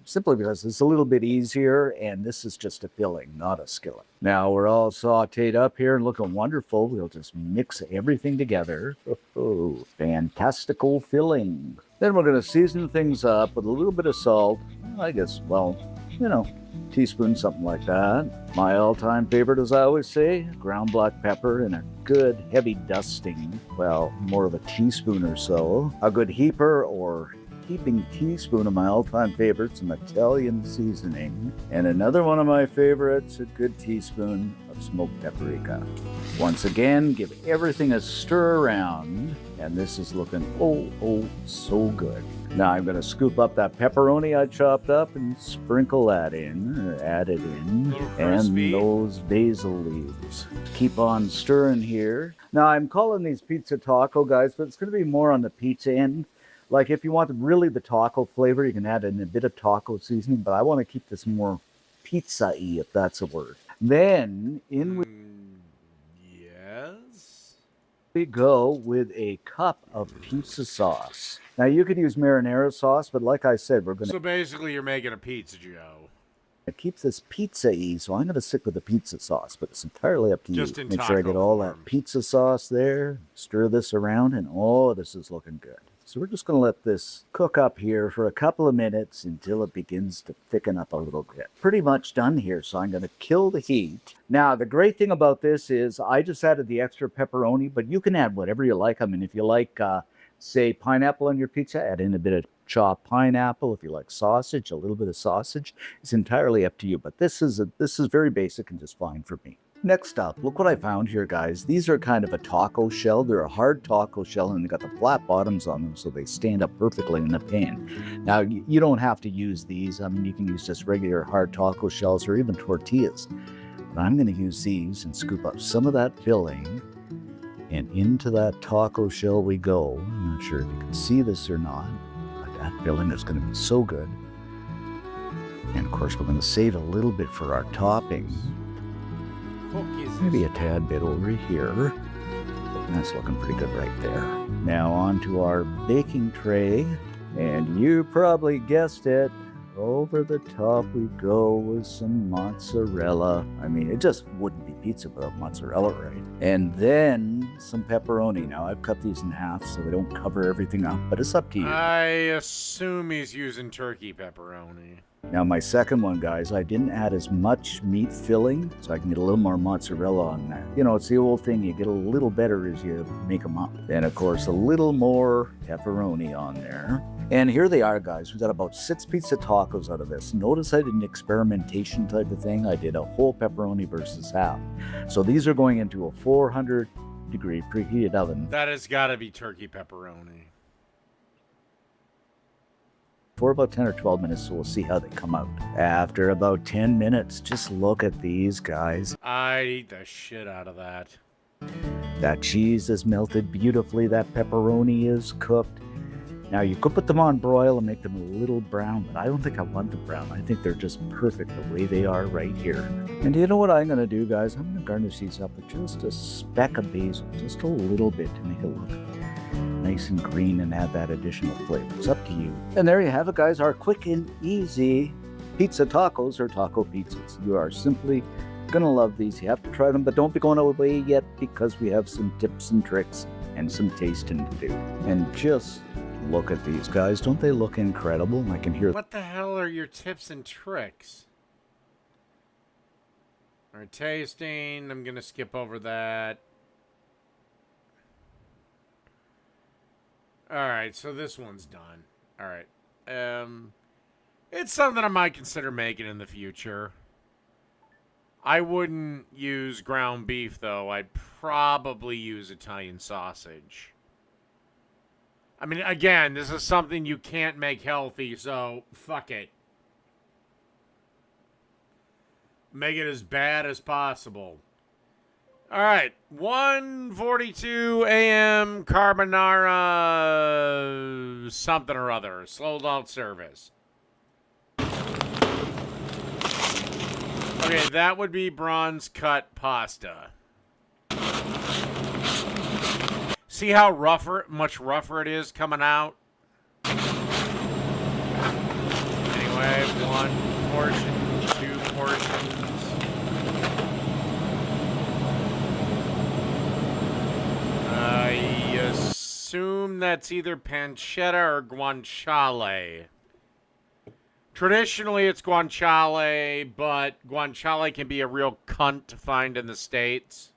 Simply because it's a little bit easier, and this is just a filling, not a skillet. Now we're all sauteed up here and looking wonderful. We'll just mix everything together. Oh, fantastical filling. Then we're going to season things up with a little bit of salt. I guess, well, you know, teaspoon, something like that. My all-time favorite, as I always say, ground black pepper and a good heavy dusting. Well, more of a teaspoon or so. A good heaper or heaping teaspoon of my all-time favorites, some Italian seasoning, and another one of my favorites, a good teaspoon of smoked paprika. Once again, give everything a stir around, and this is looking so good. Now I'm going to scoop up that pepperoni I chopped up and sprinkle that in, add it in, and those basil leaves. Keep on stirring here. Now I'm calling these pizza taco, guys, but it's going to be more on the pizza end. Like, if you want really the taco flavor, you can add in a bit of taco seasoning, but I want to keep this more pizza-y, if that's a word. Then, Yes? we go with a cup of pizza sauce. Now, you could use marinara sauce, but like I said, we're going So basically, you're making a pizza, Joe. to keep this pizza-y, so I'm going to stick with the pizza sauce, but it's entirely up to you. Just in Make sure I taco get all form. that pizza sauce there, stir this around, and this is looking good. So we're just going to let this cook up here for a couple of minutes until it begins to thicken up a little bit. Pretty much done here, so I'm going to kill the heat. Now, the great thing about this is I just added the extra pepperoni, but you can add whatever you like. I mean, if you like, say, pineapple on your pizza, add in a bit of chopped pineapple. If you like sausage, a little bit of sausage. It's entirely up to you, but this is very basic and just fine for me. Next up, look what I found here, guys. These are kind of a taco shell. They're a hard taco shell, and they got the flat bottoms on them, so they stand up perfectly in the pan. Now, you don't have to use these. I mean, you can use just regular hard taco shells or even tortillas. But I'm going to use these and scoop up some of that filling, and into that taco shell we go. I'm not sure if you can see this or not, but that filling is going to be so good. And of course, we're going to save a little bit for our topping. Maybe a tad bit over here. That's looking pretty good right there. Now onto our baking tray. And you probably guessed it. Over the top we go with some mozzarella. I mean, it just wouldn't be pizza without mozzarella, right? And then some pepperoni. Now I've cut these in half so they don't cover everything up, but it's up to you. I assume he's using turkey pepperoni. Now my second one, guys, I didn't add as much meat filling, so I can get a little more mozzarella on that. You know, it's the old thing, you get a little better as you make them up. And of course, a little more pepperoni on there. And here they are, guys. We got about 6 pizza tacos out of this. Notice I did an experimentation type of thing. I did a whole pepperoni versus half. So these are going into a 400-degree preheated oven. That has got to be turkey pepperoni. for about 10 or 12 minutes, so we'll see how they come out. After about 10 minutes, just look at these guys. I'd eat the shit out of that. That cheese is melted beautifully, that pepperoni is cooked. Now you could put them on broil and make them a little brown, but I don't think I want them brown. I think they're just perfect the way they are right here. And you know what I'm gonna do, guys? I'm gonna garnish these up with just a speck of basil, just a little bit to make it look nice and green and add that additional flavor. It's up to you. And there you have it, guys, our quick and easy pizza tacos or taco pizzas. You are simply gonna love these. You have to try them, but don't be going away yet because we have some tips and tricks and some tasting to do. And just look at these guys. Don't they look incredible? I can hear. What the hell are your tips and tricks? All right, tasting. I'm going to skip over that. All right, so this one's done. All right. It's something I might consider making in the future. I wouldn't use ground beef, though. I'd probably use Italian sausage. I mean, again, this is something you can't make healthy, so fuck it. Make it as bad as possible. All right, 1:42 a.m. carbonara something or other. Slow adult service. Okay, that would be bronze cut pasta. See how much rougher it is coming out? Anyway, 1 portion, 2 portions. I assume that's either pancetta or guanciale. Traditionally, it's guanciale, but guanciale can be a real cunt to find in the States.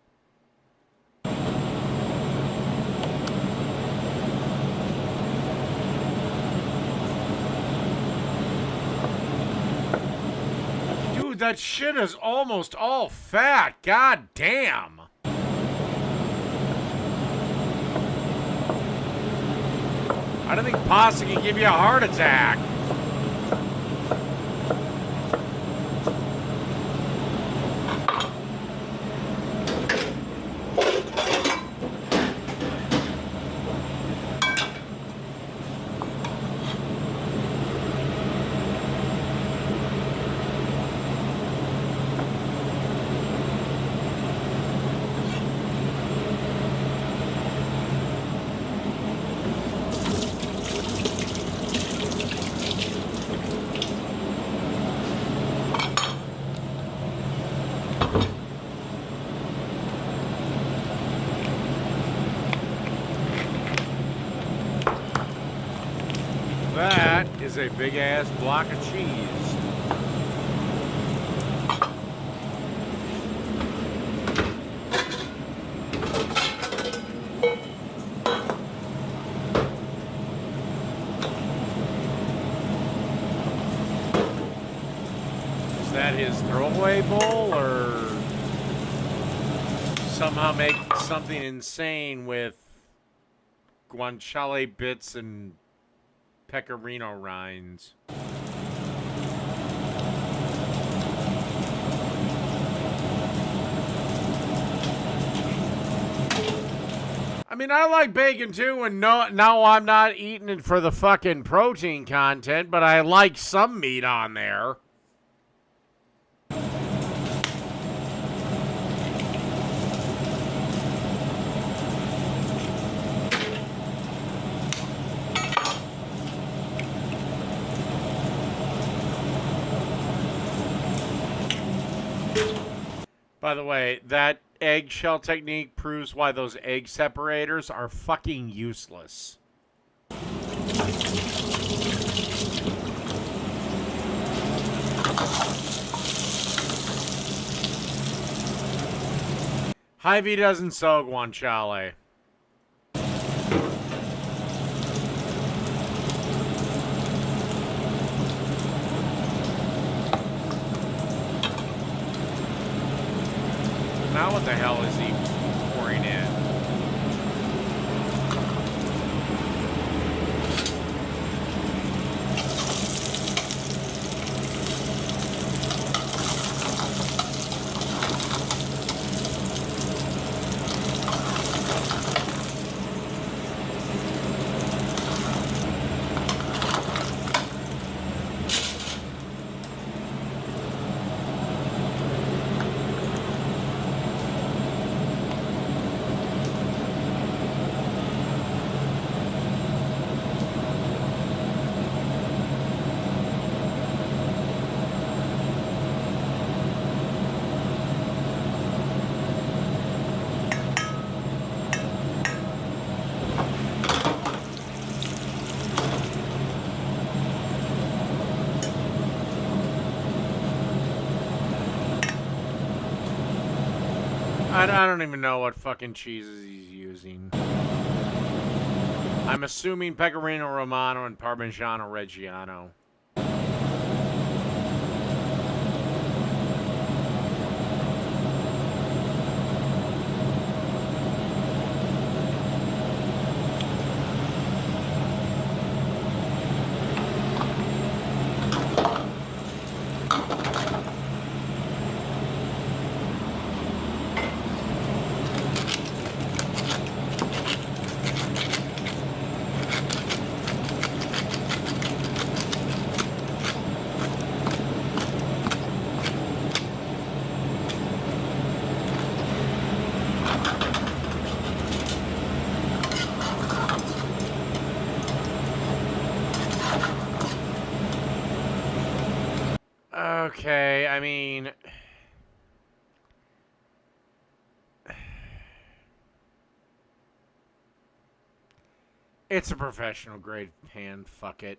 Dude, that shit is almost all fat. God damn. I don't think pasta can give you a heart attack. That is a big ass block of cheese. Is that his throwaway bowl, or somehow make something insane with guanciale bits and pecorino rinds? I mean, I like bacon too, and now I'm not eating it for the fucking protein content, but I like some meat on there. By the way, that eggshell technique proves why those egg separators are fucking useless. Hy-Vee doesn't sell guanciale. Now what the hell is he pouring in? I don't even know what fucking cheeses he's using. I'm assuming Pecorino Romano and Parmigiano Reggiano. Okay, I mean... It's a professional grade pan, fuck it.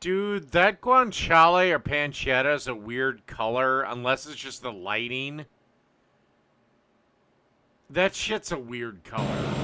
Dude, that guanciale or pancetta is a weird color, unless it's just the lighting. That shit's a weird color.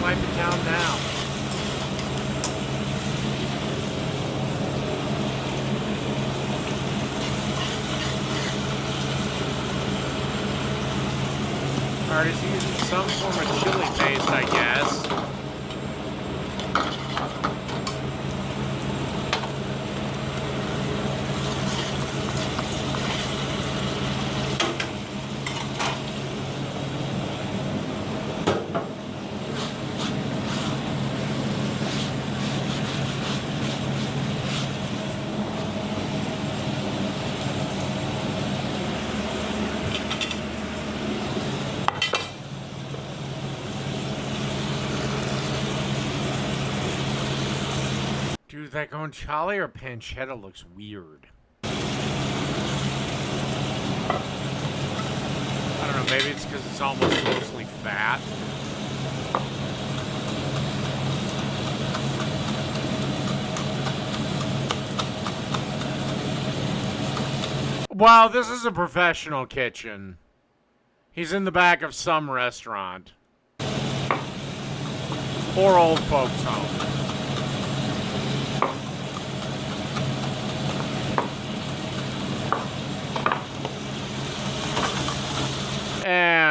Wipe it down now. Alright, he's using some form of chili paste, I guess. Dude, that guanciale or pancetta looks weird. I don't know, maybe it's because it's almost mostly fat. Wow, this is a professional kitchen. He's in the back of some restaurant. Or old folks' home.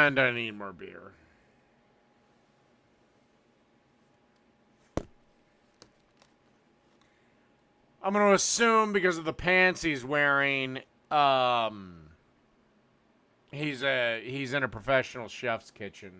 And I need more beer. I'm going to assume because of the pants he's wearing, he's in a professional chef's kitchen.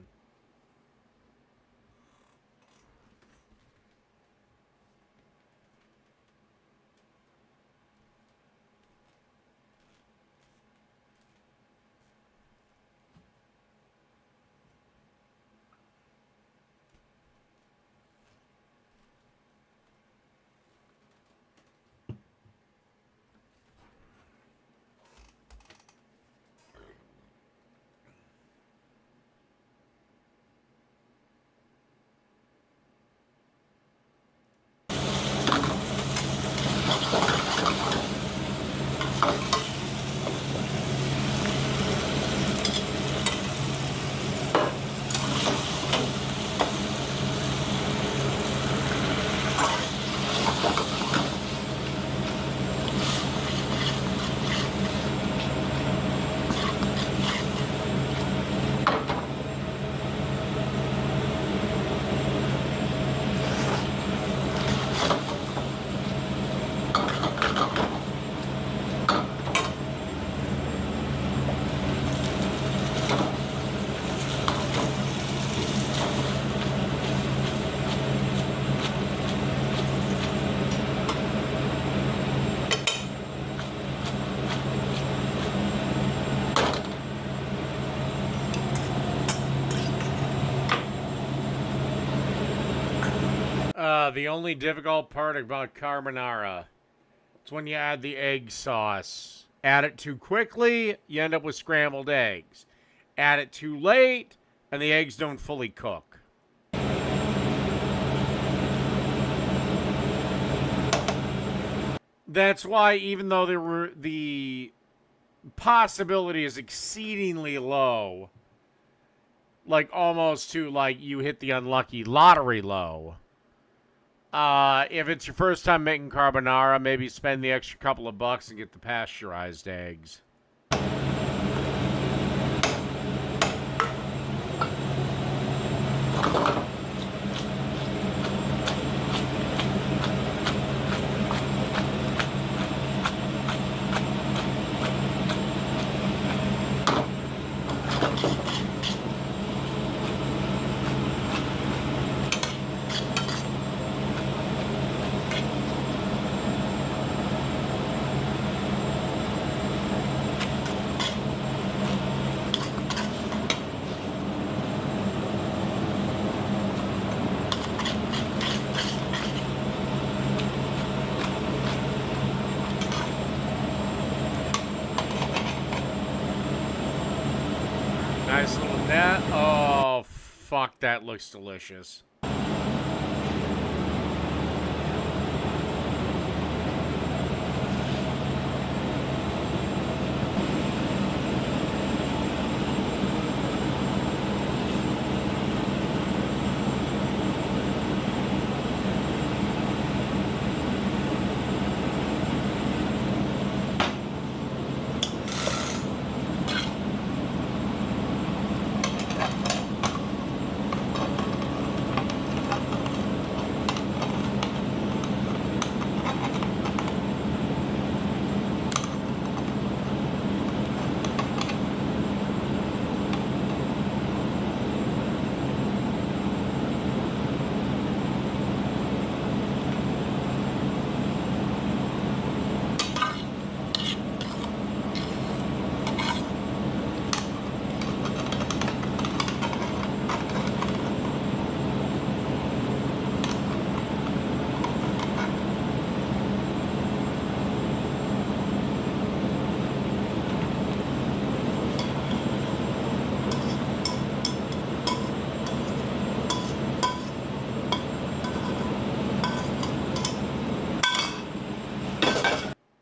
The only difficult part about carbonara is when you add the egg sauce. Add it too quickly, you end up with scrambled eggs. Add it too late, and the eggs don't fully cook. That's why, even though the possibility is exceedingly low, like almost to like you hit the unlucky lottery low. If it's your first time making carbonara, maybe spend the extra couple of bucks and get the pasteurized eggs. Nice little net. Oh, fuck, that looks delicious.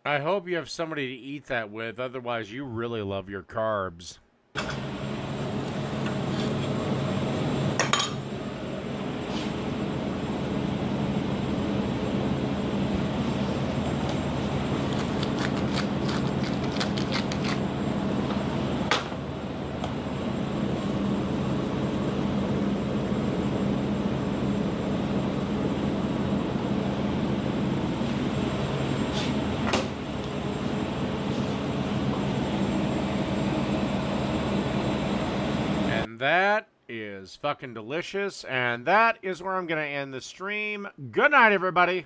I hope you have somebody to eat that with, otherwise you really love your carbs. And that is fucking delicious. And that is where I'm going to end the stream. Good night, everybody.